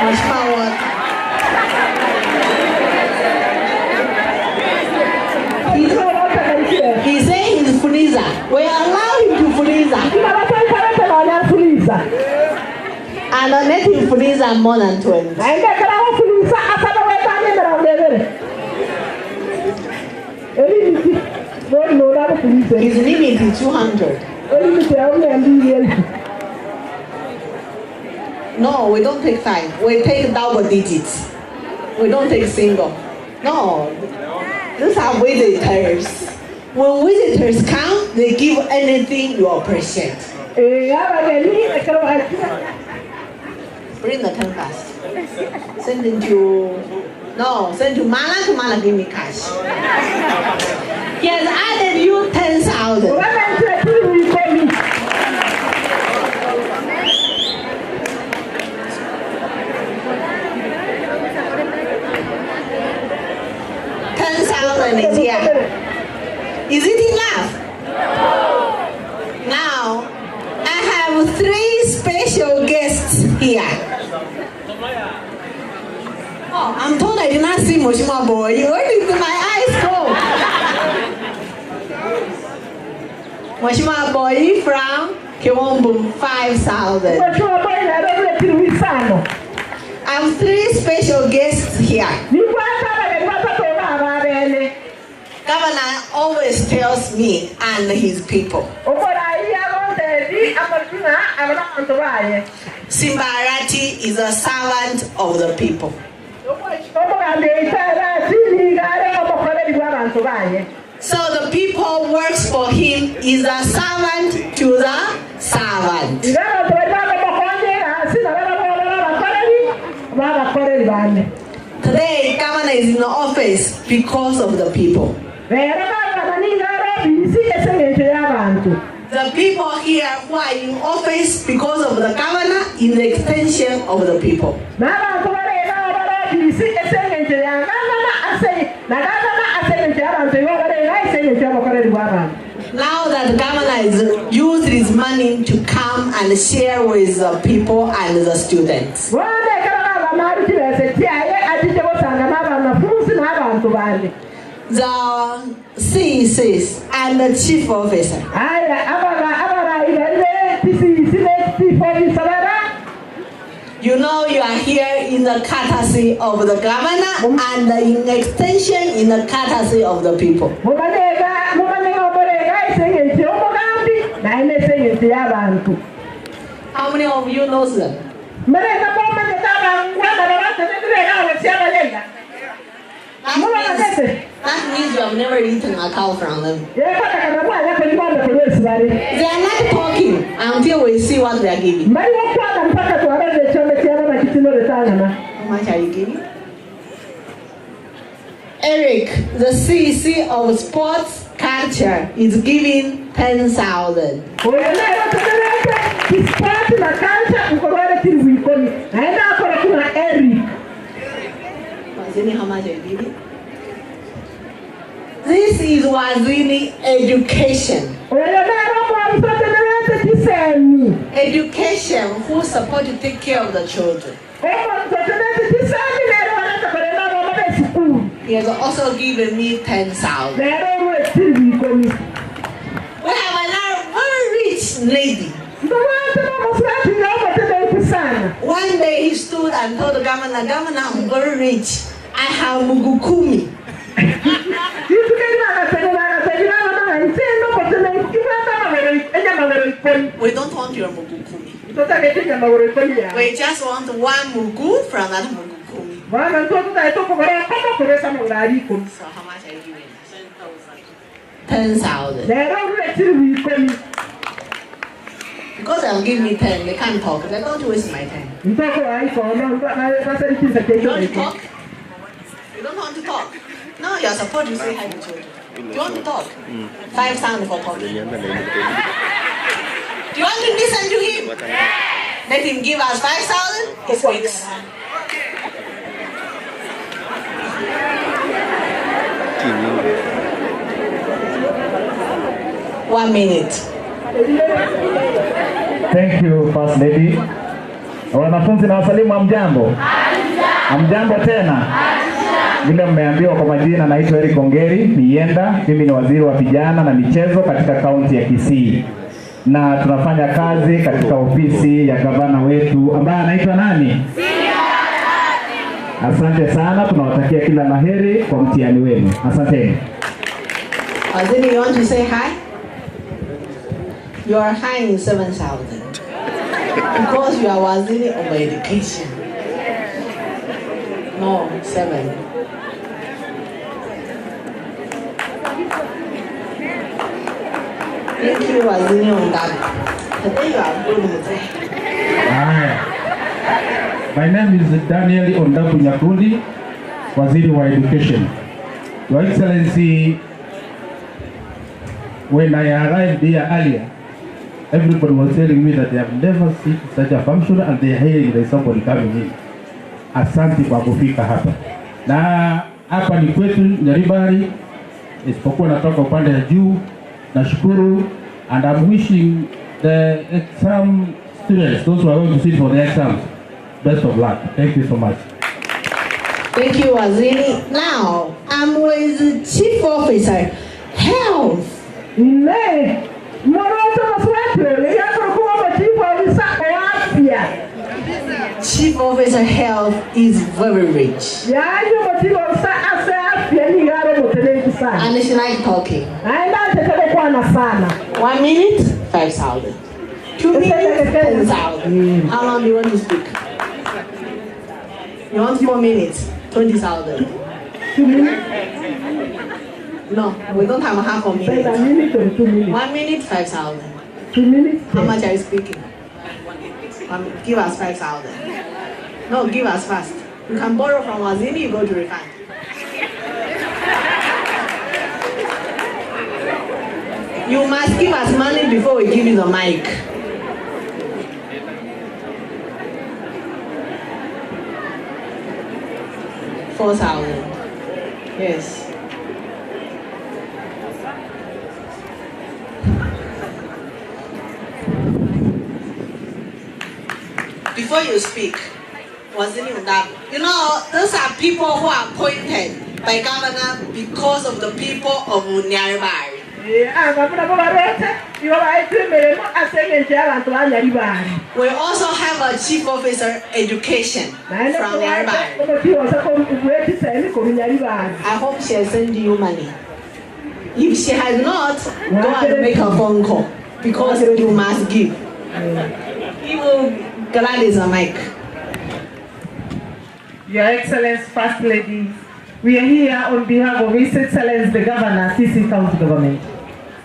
Moshima Water. He's saying he's freezer. We allow him to freezer. And a native freezer more than 20. His limit is 200. No, we don't take time. We take double digits. We don't take single. No, these are visitors. When visitors come, they give anything you appreciate. Bring the 10 fast. Send it to Mala. To Mala, give me cash. He has added you 10,000. 10,000 is here. Is it enough? Now, I have 3 special guests here. Oh, I'm told I did not see Moshima boy. Where did my eyes go? Moshima boy from Kiwombu, 5,000. I have 3 special guests here. Governor always tells me and his people. Simba Arati is a servant of the people. So the people works for him is a servant to the servant. Today, governor is in the office because of the people. The people here who are in office because of the governor is the extension of the people. Now that the governor has used his money to come and share with the people and the students. The CECs and the chief officer. You know you are here in the courtesy of the governor and in extension in the courtesy of the people. How many of you know them? That means you have never eaten a cow from them. They are not talking until we see what they are giving. How much are you giving? Eric, the CEC of sports culture, is giving 10,000. How much are you giving? This is Wazini education. Education who's supposed to take care of the children. He has also given me 10,000. We have another very rich lady. One day he stood and told the governor, "Governor, I'm very rich. I have Mugukumi." We don't want your Mugukumi. We just want one Mugu from that Mugukumi. So how much are you giving? 10,000. Because they'll give me 10, they can't talk. They don't waste my time. You want to talk? You don't want to talk? No, you're supposed to say hi to children. Do you want to talk? 5,000 for talking. Do you want to listen to him? Let him give us 5,000, he speaks. One minute. Thank you, First Lady. Wanafunzi na wasalimu amjambo. Amjambo tena. Vile mmeambiwa kwa majina, naitwa Eric Ongeri Mienda. Mimi ni waziri wa vijana na michezo katika kaunti ya Kisii. Na tunafanya kazi katika ofisi ya gavana wetu ambaye anaitwa nani? Asante sana, tunawatakia kila laheri kwa mtihani wenu. Asanteni. Waziri, you want to say hi? You are high in 7,000. Because you are waziri of education. No, 7. Thank you, waziri on that. Today you are good with it. My name is Daniel Ondabu Nyakundi, Waziri wa Education. Your Excellency, when I arrived here earlier, everybody was telling me that they have never seen such a function and they are hearing there is somebody coming in. Asante kwa kufika hapa. Na hapa ni kwetu Nyaribari, isipokuwa natoka upande ya juu. Nashukuru and I'm wishing the exam students, those who are going to sit for the exams, best of luck. Thank you so much. Thank you, Waziri. Now, I'm with the Chief Officer, Health. Chief Officer Health is very rich. And she likes talking. 1 minute, 5,000. 2 minutes, 10,000. How long do you want to speak? You want more minutes? 20,000. 2 minutes? No, we don't have half a minute. 1 minute or 2 minutes? 1 minute, 5,000. 2 minutes? How much are you speaking? Give us 5,000. No, give us fast. You can borrow from Waziri, you go to refund. You must give us money before we give you the mic. $4,000. Yes. Before you speak, Waziri Undabu, you know, those are people who are appointed by governor because of the people of Nyaribari. We also have a chief officer education from Nyaribari. I hope she has sent you money. If she has not, go and make a phone call because you must give. He will gladly the mic. Your Excellency, First Lady, we are here on behalf of His Excellency the Governor, CC County Government.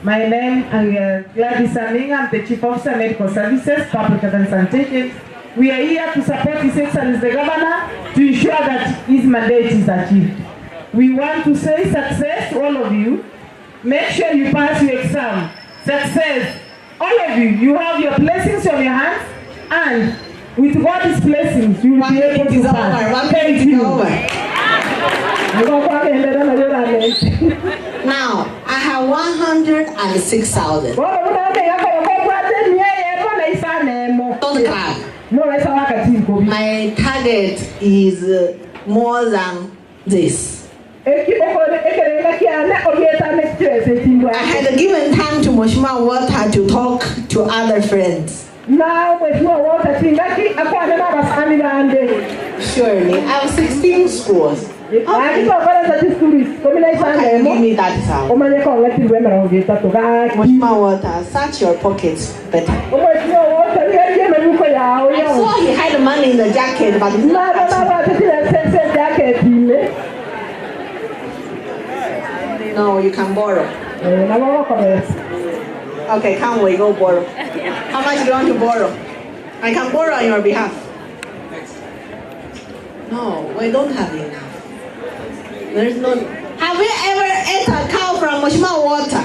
My name is Gladys Aminga, I'm the Chief Officer Medical Services, Public Health and Sanitation. We are here to support His Excellency the Governor to ensure that his mandate is achieved. We want to say success to all of you. Make sure you pass your exam. Success. All of you, you have your blessings on your hands, and with God's blessings, you will be able to pass. Thank you. Now, I have 106,000. Don't clap. My target is more than this. I had given time to Mheshimiwa Water to talk to other friends. Surely, I have 16 schools. Okay. How can you give me that sound? Mheshimiwa Water, search your pockets better. I saw he had money in the jacket, but no, you can borrow. Okay, come we go borrow. How much do you want to borrow? I can borrow on your behalf. No, we don't have enough. There's no. Have you ever ate a cow from Mheshimiwa Water?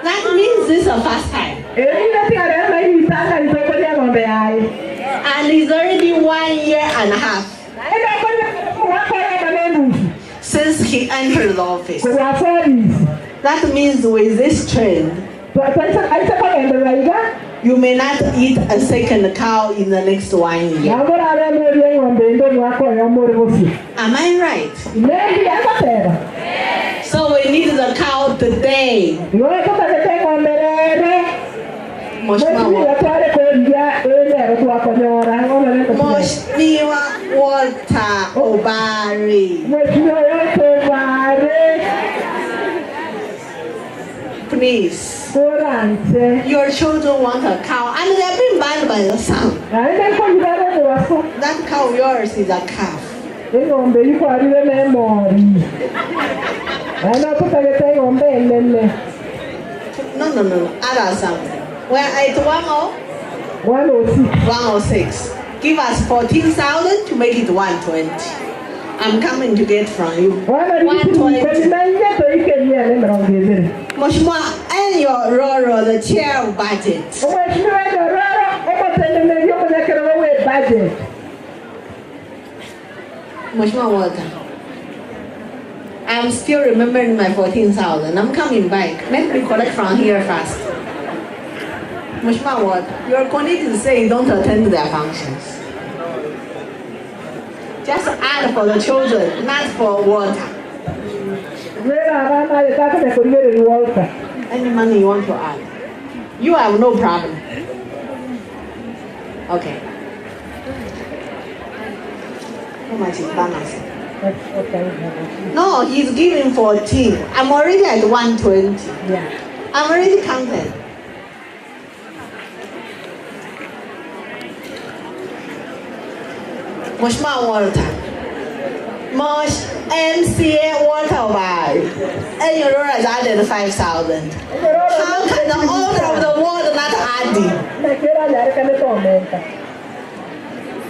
That means this is the first time. And it's already 1 year and a half since he entered the office. That means with this trend, you may not eat a second cow in the next 1 year. Am I right? So we need the cow today. Mheshimiwa Water Obari. Please. Your children want a cow, and they're being banned by the sun. That cow of yours is a calf. No. Other something. We're at 106. Give us 14,000 to make it 120. I'm coming to get from you. 120. Mheshimiwa, and your Roro, the chair of budget. Mheshimiwa Walter, I'm still remembering my 14,000. I'm coming back. Let me collect from here first. Mheshimiwa Walter, your colleagues say don't attend to their functions. Just add for the children, not for water. Any money you want to add? You have no problem. Okay. How much is balance? No, he's giving 14. I'm already at 120. Yeah. I'm already counted. Mheshimiwa Walter. MCA Walter by. And your Lord has added 5,000. How can the owner of the world not add it?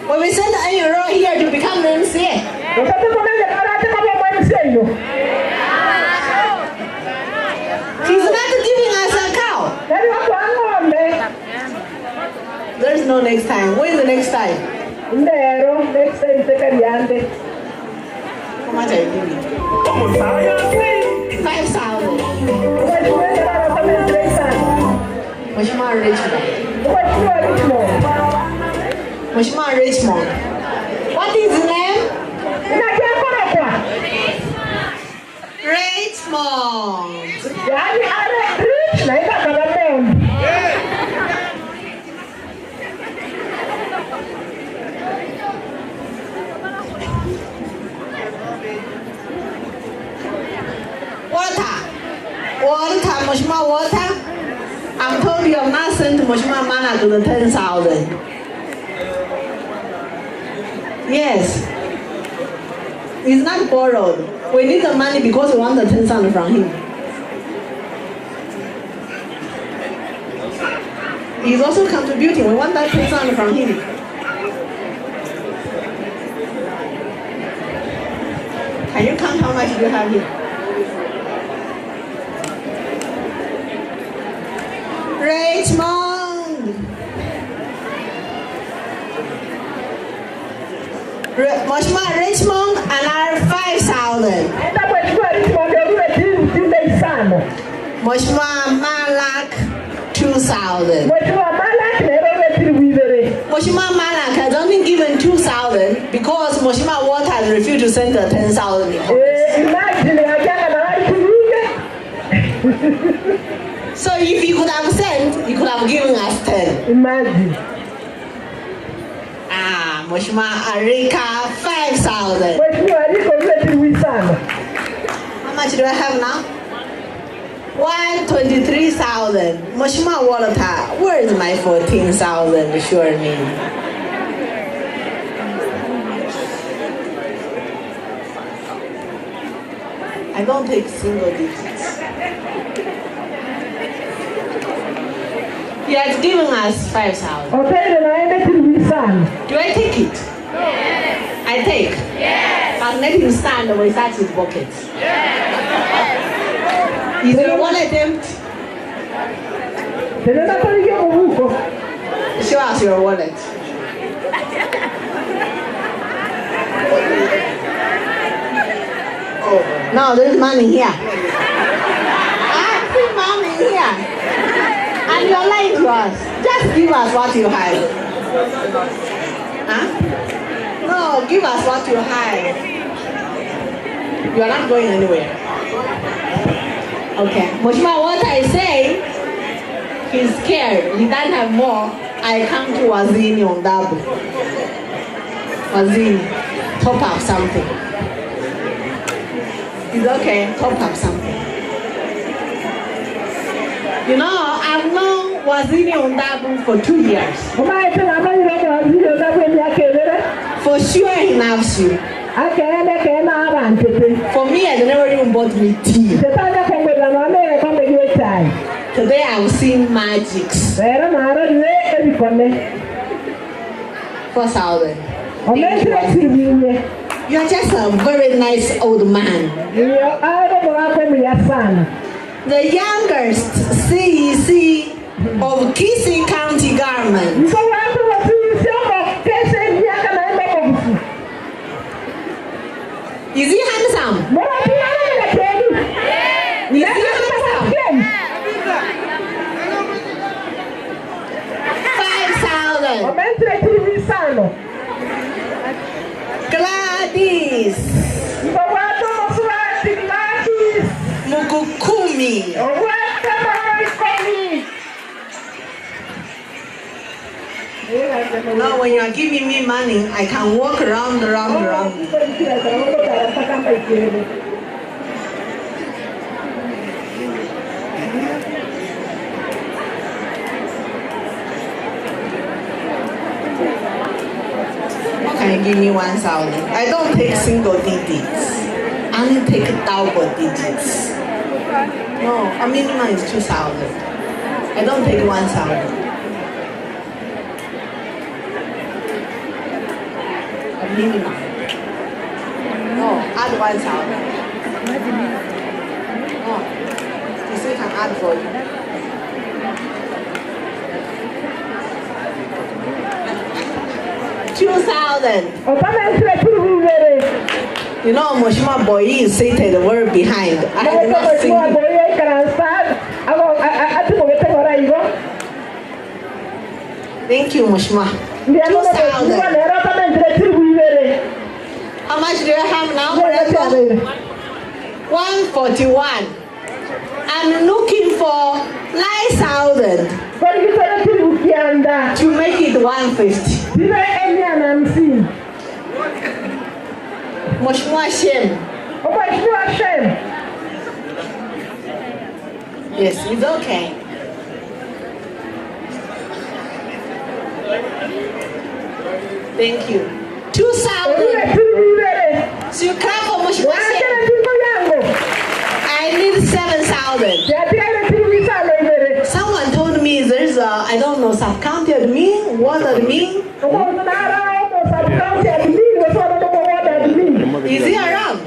When we send Ayuro here to become the MCA. He's not giving us a cow. There's no next time. When is the next time? Next time, how much are you giving? 5,000. Mheshimiwa Richmond. What is his name? Richmond. Water, Mheshimiwa Water. I'm told you have not sent Mheshimiwa Mana to the 10,000. Yes. It's not borrowed. We need the money because we want the 10,000 from him. He's also contributing. We want that 10,000 from him. Can you count how much you have here? Richmond. Mheshimiwa Richmond, another 5,000. Mheshimiwa Malak, 2,000. Mheshimiwa Malak has only given 2,000 because Mheshimiwa Water has refused to send the 10,000. So if he could have sent, he could have given us 10. Imagine. Mheshimiwa Arika, 5,000. How much do I have now? 123,000. Mheshimiwa Walter, where is my 14,000? Sure me. I don't take single digits. He has given us 5,000. Do I take it? Yes. I take? Yes. But let him stand without his pockets. Yes. Is your wallet empty? Show us your wallet. No, there's money here. I see money here. And you're lying to us. Just give us what you have. Huh? No, give us what you have. You are not going anywhere. Okay. Mheshimiwa Water is saying he's scared. He doesn't have more. I come to Wazini on double. Wazini, top up something. It's okay, top up something. You know, I've known Waziri Ondabu for 2 years. For sure he loves you. For me, I never even bought me tea. Today I'm seeing magics. 4,000. You are just a very nice old man. The youngest CEC of Kisii County government. Is he handsome? Is he handsome? 5,000. Gladys Mugukumi. Now when you are giving me money, I can walk around. Can you give me 1,000? I don't take single digits. I only take double digits. No, a minimum is 2,000. I don't take 1,000. A minimum. No, add 1,000. No, you say can add for you. $2,000. You know, Moshima boy is seated the word behind. I did not sing. Thank you, Moshima. 2,000. How much do you have now? 141. I'm looking for 9,000 to make it 150. Moshua Shem. Yes, it's okay. Thank you. 2,000. So you clap for Moshua Shem. I need 7,000. Someone told me there's a, I don't know, sub-county admin, what admin? Is he around?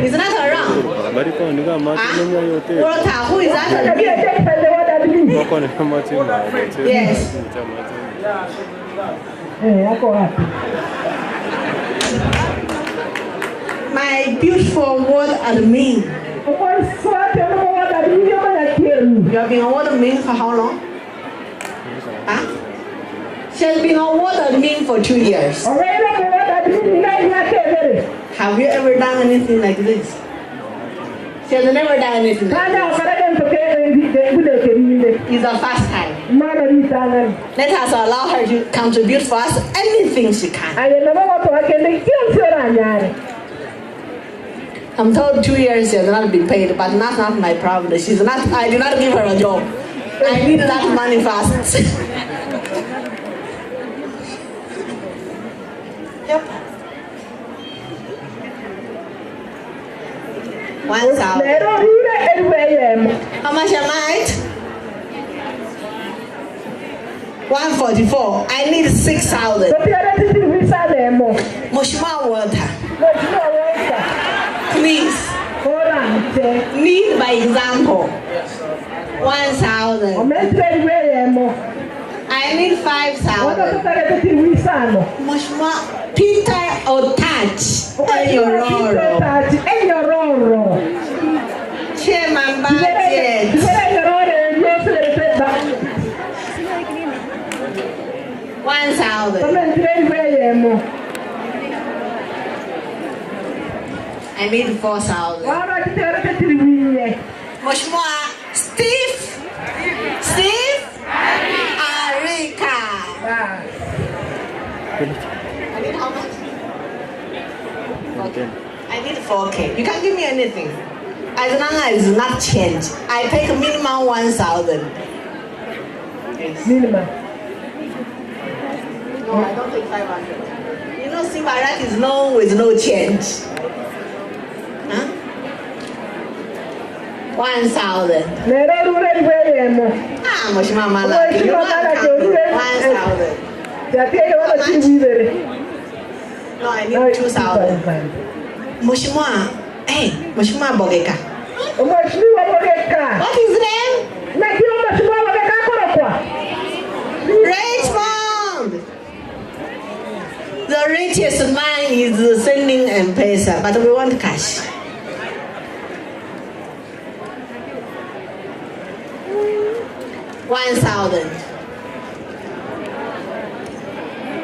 He's not around. Who is that admin? Yes. My beautiful ward admin. You have been a ward admin for how long? Huh? She has been a ward admin for 2 years. Have you ever done anything like this? She has never done anything like this. It's the first time. Let us allow her to contribute for us anything she can. I'm told 2 years she has not been paid, but that's not my problem. She's not. I did not give her a job. I need that money fast. Yep. 1,000. How much am I? 144. I need 6,000. Moshima water. Please. Lead by example. 1,000. I need 5,000. Moshima, Peter or touch. Chairman budget. 1,000. I need 4,000. Moshua, Steve Arika. I need how much? Okay. I need 4K. You can't give me anything. As long as it's not changed, I take minimum 1,000. Minimum. No, I don't take 500. You know, Simba Arati is known with no change. Huh? 1,000. Ah, Moshima Mala. 1,000. No, I need 2,000. Moshima. Hey, Moshima Bogeka. What is the name? Richmond. The richest man is sending M-Pesa, but we want cash. $1,000.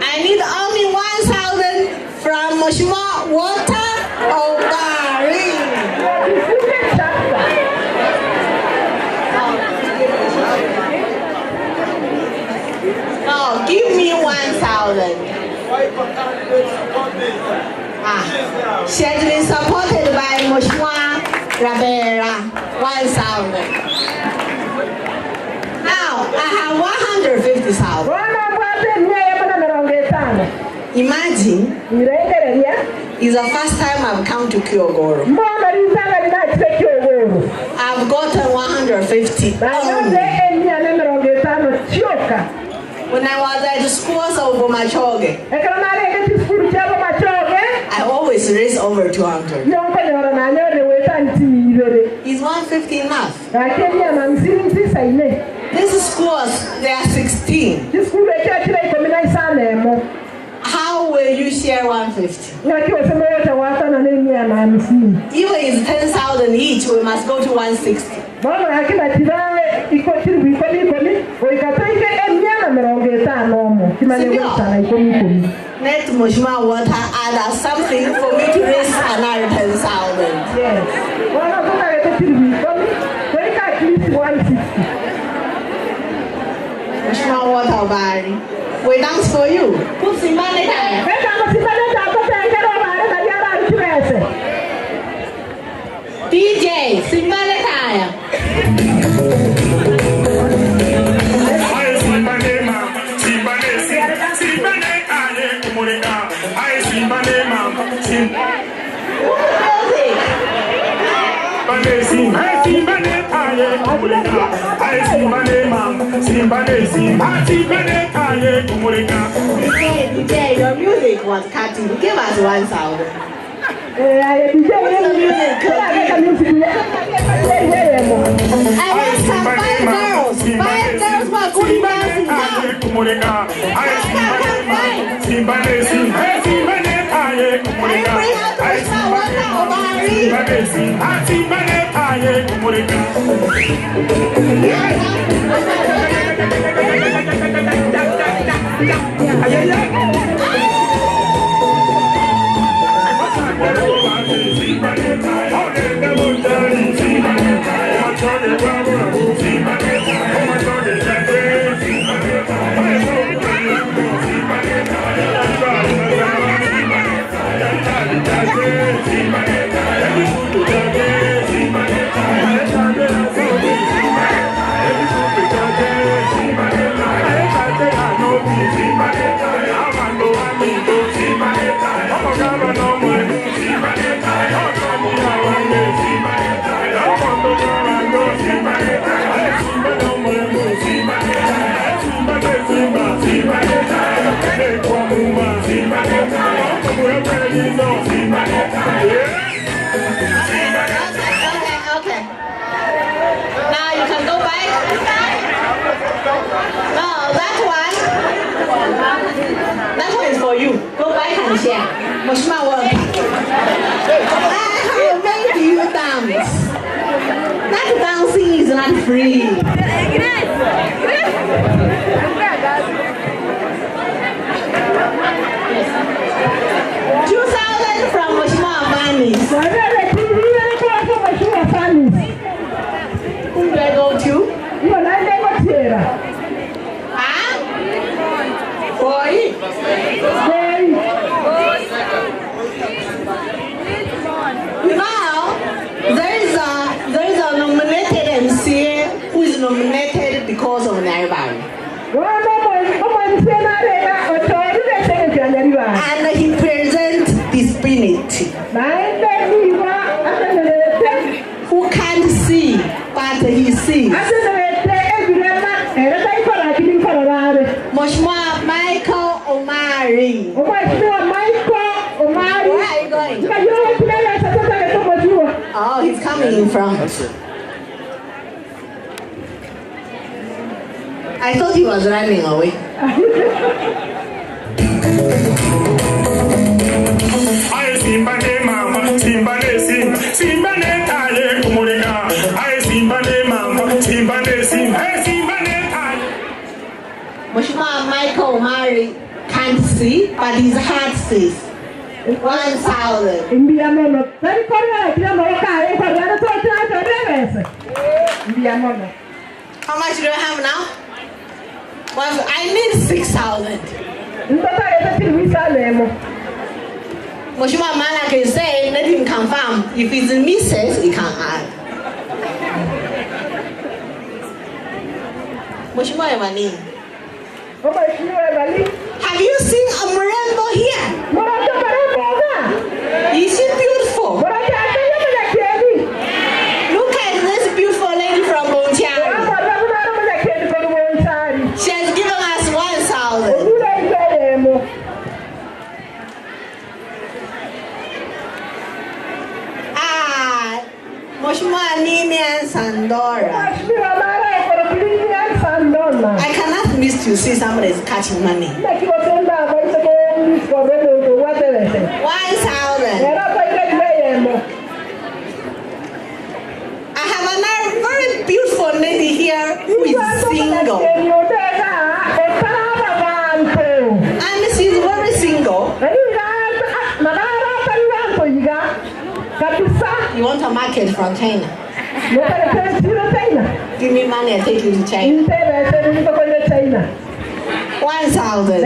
I need only 1,000 from Moshima Water or Gary. No, give me 1,000. She has been supported by Moshima Rabera. 1,000. Now I have 150,000. Imagine, it's the first time I've come to Kyogoro. I've gotten 150. When I was at the schools of Bomachoge, I always raise over 200. Is 150 enough? These schools, they are 16. How will you share 150? Even it's 10,000 each, we must go to 160. Let Moshima Water add something for me to raise another 10,000. Yes. Moshima Water Bari. We dance for you. Put Simbane there. DJ, Simbane Tire. DJ, your music was cutting. Give us 1,000. I want some 5 girls. 5 girls who are good dancing now. Okay. Now you can go back. No, that one is for you. Go back and share. Moshima work. I have made you dance. That dancing is not free. 2,000 from Moshima Abani. Who do I go to? Huh? Boy? Now, there is a nominated because of Nairobi. And he presents the spirit. Who can't see, but he sees. Mheshimiwa Michael Omari. Where are you going? Oh, he's coming in front. I thought he was running away. Aye simba ne mama, simba ne simba, simba ne taye kumureka. Aye simba ne mama, simba ne simba, simba ne taye. Mheshimiwa Michael Omari can't see, but his heart sees. 1,000. How much do I have now? Well, I need 6,000. Mheshimiwa Mala can say, let him confirm. If it's misses, he can add. Mheshimiwa Evani. Have you seen a Morembo here? Is she beautiful? Look at this beautiful lady from Bontiari. She has given us 1,000. Mheshimiwa Lilian Sandora. I cannot miss to see somebody is catching money. 1,000. I have another very beautiful lady here who is single. And she's very single. You want a market from China? Give me money, I take you to China. 1,000.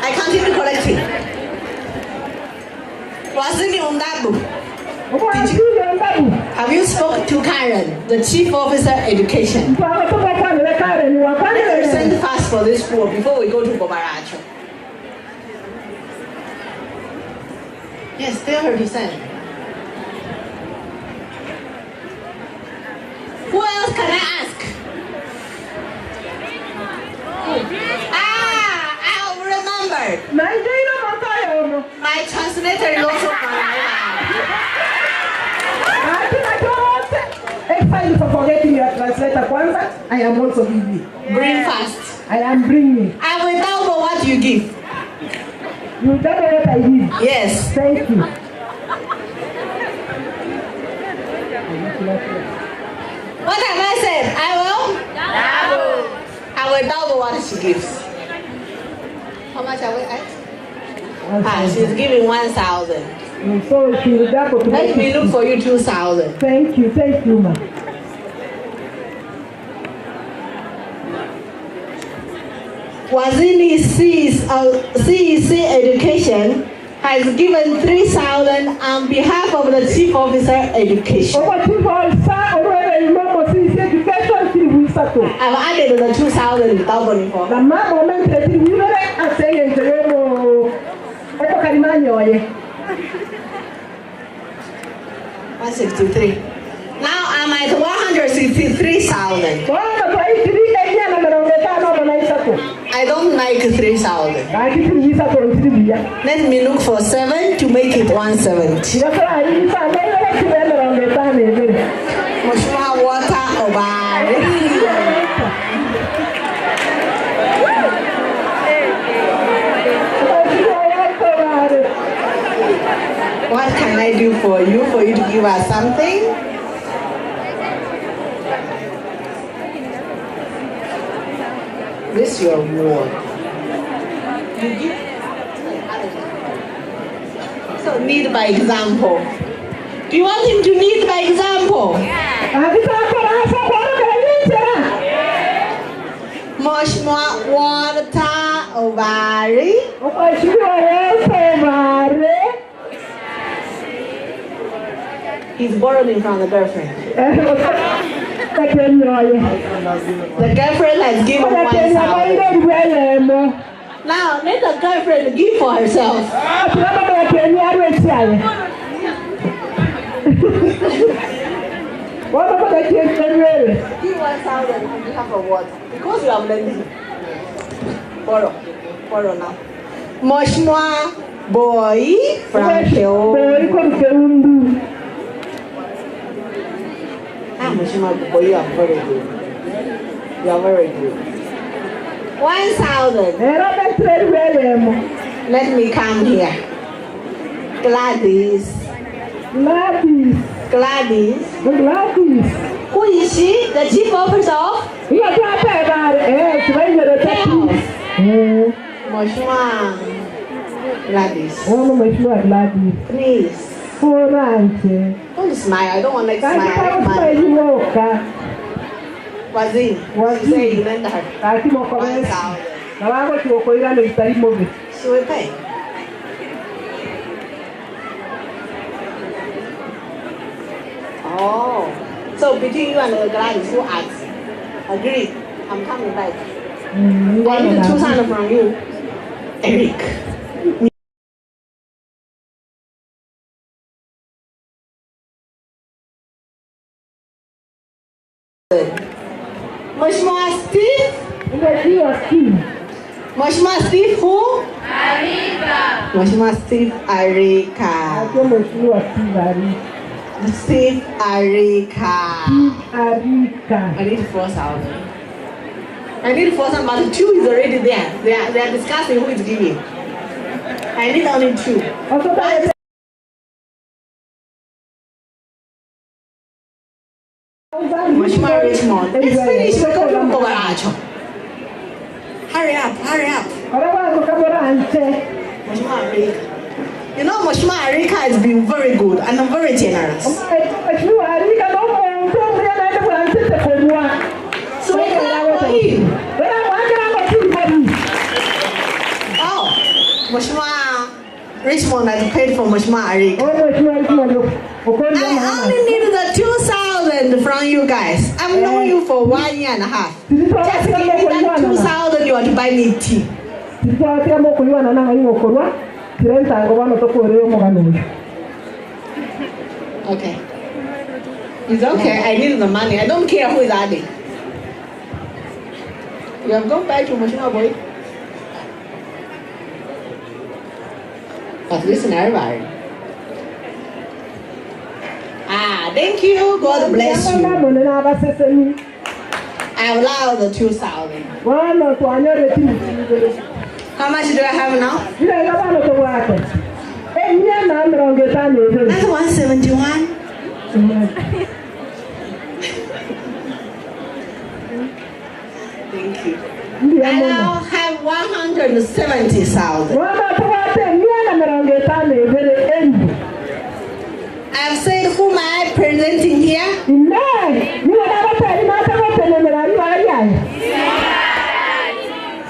I continue collecting. Wasn't on that book? Have you spoken to Karen, the Chief Officer Education? 100% fast for this school before we go to Bobaracho. Yes, 30%. Who else can I ask? I'll remember. My translator is also Thank you for forgetting your translator, Kwanza. I am also busy. Bring fast. I am bringing. I will double what you give. You double what I give? Yes. Thank you. What have I said? I will? Double. I will double what she gives. How much are we at? She's giving 1,000. So she will double. Let me look for you 2,000. Thank you, ma. Waziri CEC Education has given 3,000 on behalf of the Chief Officer Education. I've added the 2,000 without money for. 163. Now I'm at 163,000. I don't like 3,000. Let me look for 7 to make it 170. Mheshimiwa Water Obari. What can I do for you to give us something? This is your reward. You give. So lead by example. Do you want him to lead by example? Yeah. Mheshimiwa Walter Obari. He's borrowing from the girlfriend. The girlfriend has given 1,000. Now let the girlfriend give for herself. Give 1,000 on behalf of what? Because you have lending. Borrow now. Mheshimiwa Boy from Keumbu. Mheshimiwa Boy, you are very good. You are very good. 1,000. Let me come here. Gladys. Who is she? The chief officer of? Mheshimiwa Gladys. Please. Don't smile. I don't want to smile. Waziri. Say you lend her 1,000. She will pay. Oh. So between you and the Gladys, who asks? Agree. I'm coming back. I need 200 from you. Eric. Mheshimiwa Steve? Mheshimiwa Steve who? Arika. Mheshimiwa Steve Arika. Steve Arika. I need 4,000. I need 4,000, but 2 is already there. They are discussing who is giving. I need only 2. Mheshimiwa Richmond. It's finished. Hurry up. Mheshimiwa Arika. You know, Mheshimiwa Arika has been very good and very generous. So we clap for him. Oh, Mheshimiwa Richmond has paid for Mheshimiwa Arika. I only need the 2,000 from you guys. I've known you for 1.5 years. Just give me that 2,000, you want to buy me tea. Okay. It's okay. I need the money. I don't care who is adding. You have gone back to Mheshimiwa Boy. But listen, everybody. Thank you. God bless you. I allow the 2,000. How much do I have now? That's 171. Thank you. I now have 170,000. I've said whom am I presenting here? Do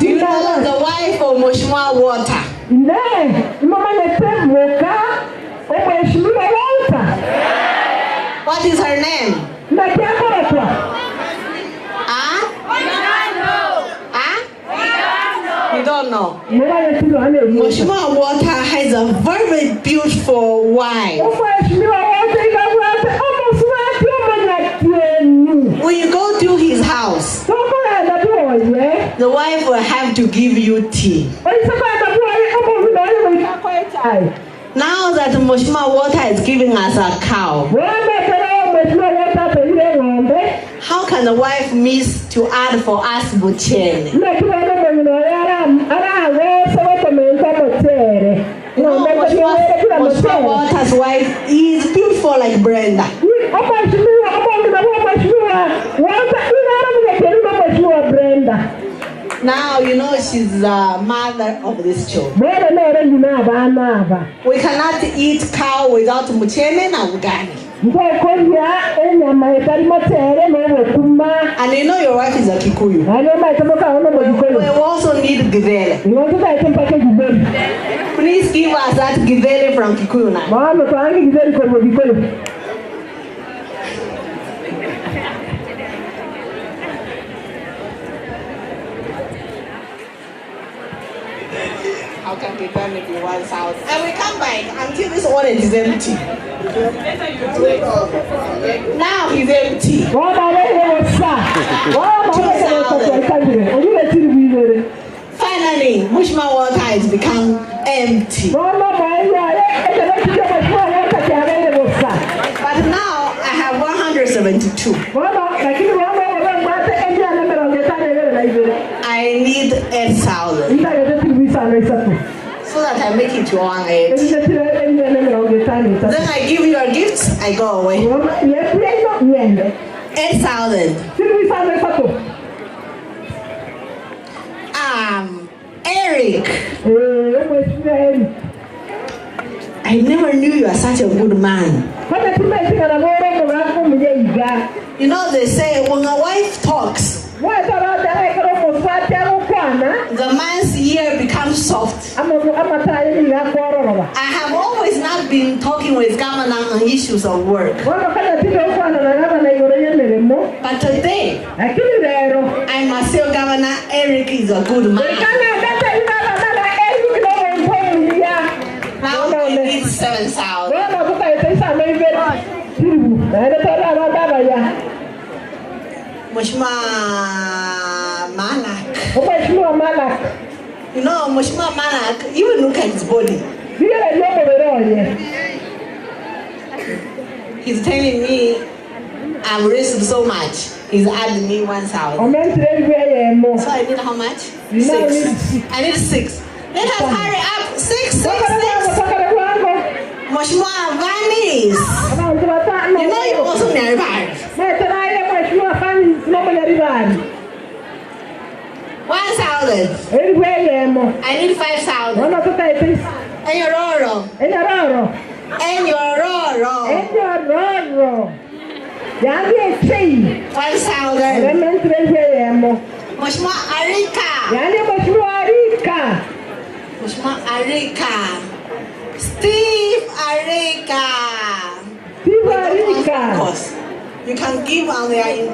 you know the wife of Mheshimiwa Walter? What is her name? You don't know. Mheshimiwa Walter has a very beautiful wife. When you go to his house, the wife will have to give you tea. Now that Mheshimiwa Walter is giving us a cow, how can the wife miss to add for us buchene? Mheshimiwa Walter's wife is beautiful like Brenda. Now you know she's the mother of this child. We cannot eat cow without muchene na ugali. And you know your wife is a Kikuyu. We also need Givele. Please give us that Givele from Kikuyu now. How can we turn it in 1,000? And we come back until this wallet is empty. Now he's empty. 2,000. Finally, Mushma water has become empty. But now I have 172. I need 8,000. So that I make it to 1,800. Then I give you a gift, I go away. 8,000. Eric. I never knew you are such a good man. You know, they say when a wife talks, the man's ear becomes soft. I have always not been talking with Governor on issues of work. But today, I must say Governor Eric is a good man. Now I need 7,000. Mushma Malak. You know, Mushma Malak, even look at his body. He's telling me I'm racing so much. He's adding me 1,000. So I need how much? 6. I need 6. Let us hurry up. 6. Mushma Vanis. You know you're also married. 1,000. I need 5,000. And your Roro. 1,000. Mushma Arika. Mushma Arika. Steve Arika. You can give on their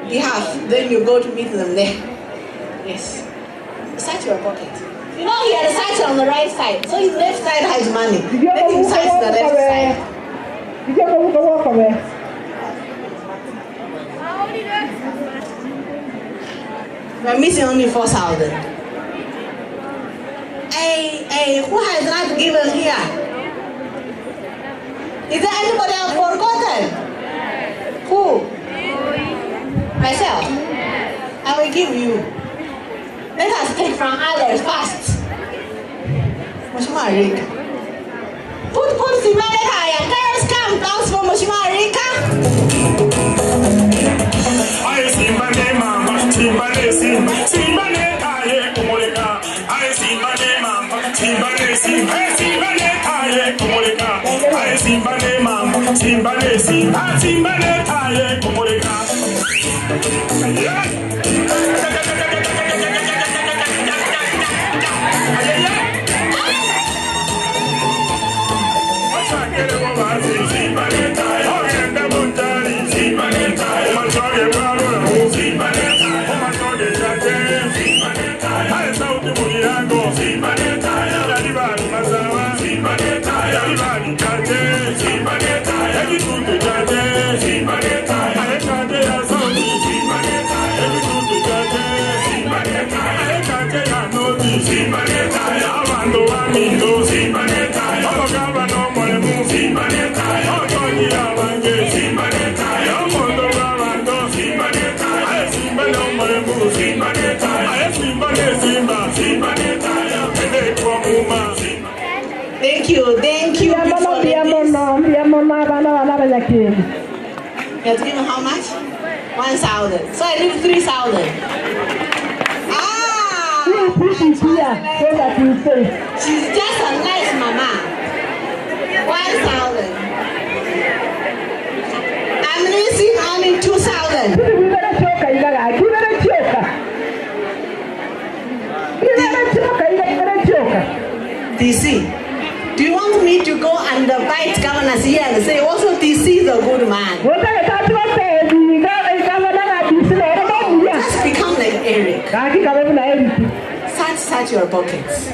behalf, then you go to meet them there. Yes. Search your pocket. You know he had a search on the right side, so his left side has money. Let him search the left side. We're missing only 4,000. Hey, who has not given here? Is there anybody I've forgotten? Who? Myself. I will give you. Let us take from others first. Mushma Rika. Put Simarika. Girls come, dance for Mushma Rika. I Simbane mama, Simbane Simba, Simbane Kaye Kumulika. I Simbane mama, Simbane Simba, Simbane Kaye Kumulika. I Simbane mama, Simbane Simba, Simbane Kaye Kumulika. Yeah. Thank you. You have given how much? 1,000. So I need 3,000. She's just a nice mama. 1,000. need 2,000. DC, do you want me to go and invite governors here and say also DC is a good man? Just become like Eric. Search your pockets.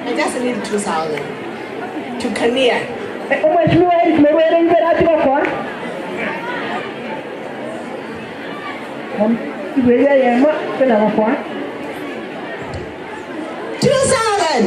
I just need 2,000 to clear. 2,000.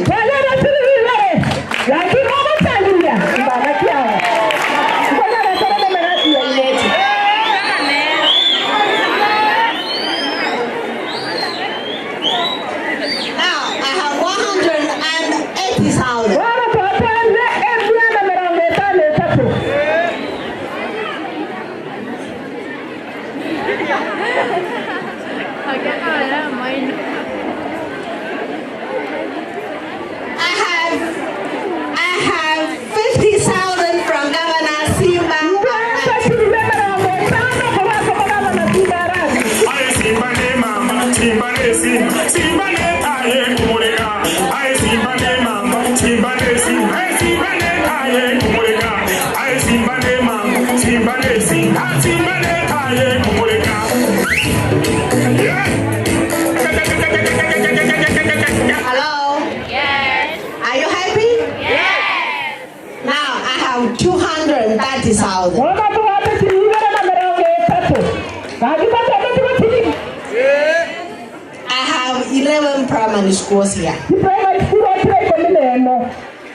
Hello? Yes. Are you happy? Yes. Now I have 230,000. I have 11 primary schools here.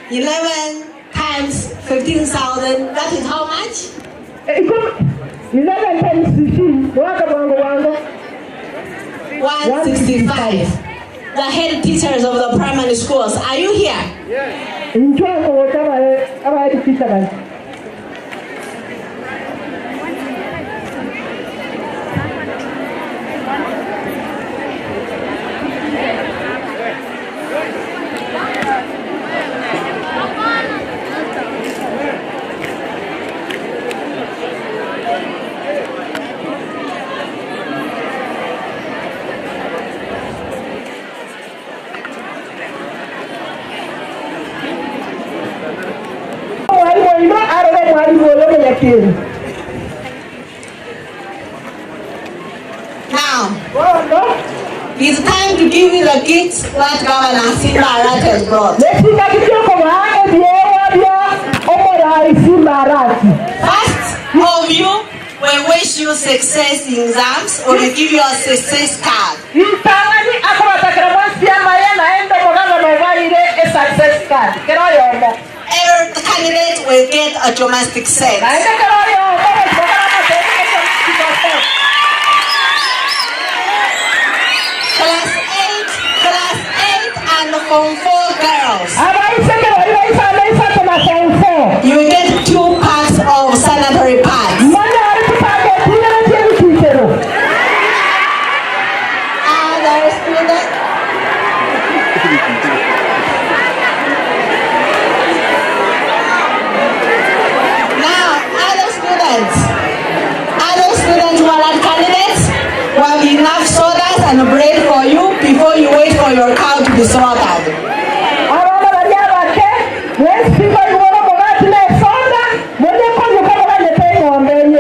11 times 15,000, that is how much? 11 times 15. 165. The head teachers of the primary schools, are you here? Yes. Now, it's time to give you the gifts that Governor Arati has brought. First of you, we wish you success in exams, or we give you a success card. Every candidate will get a domestic set. Class 8 and Form 4 girls. You get 2 packs of sanitary pads. Other students. Now, other students who are not candidates will have enough sodas and bread for you before you wait for your cow to be slaughtered.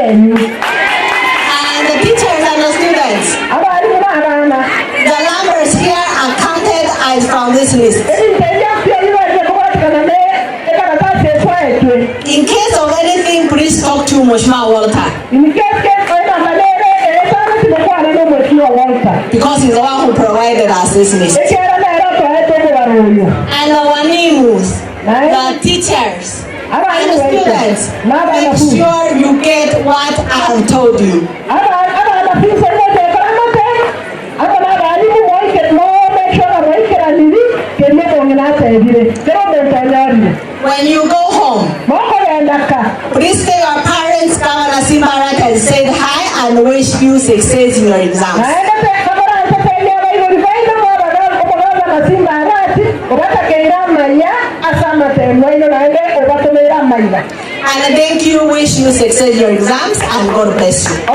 And the teachers and the students, the numbers here are counted as from this list. In case of anything, please talk to Mheshimiwa Walter. Because he's the one who provided us this list. And our names, the teachers, and the students, make sure you get what I have told you. When you go home, please tell your parents Governor Arati has said hi and wish you success in your exams. And I thank you, wish you succeed your exams, and God bless you.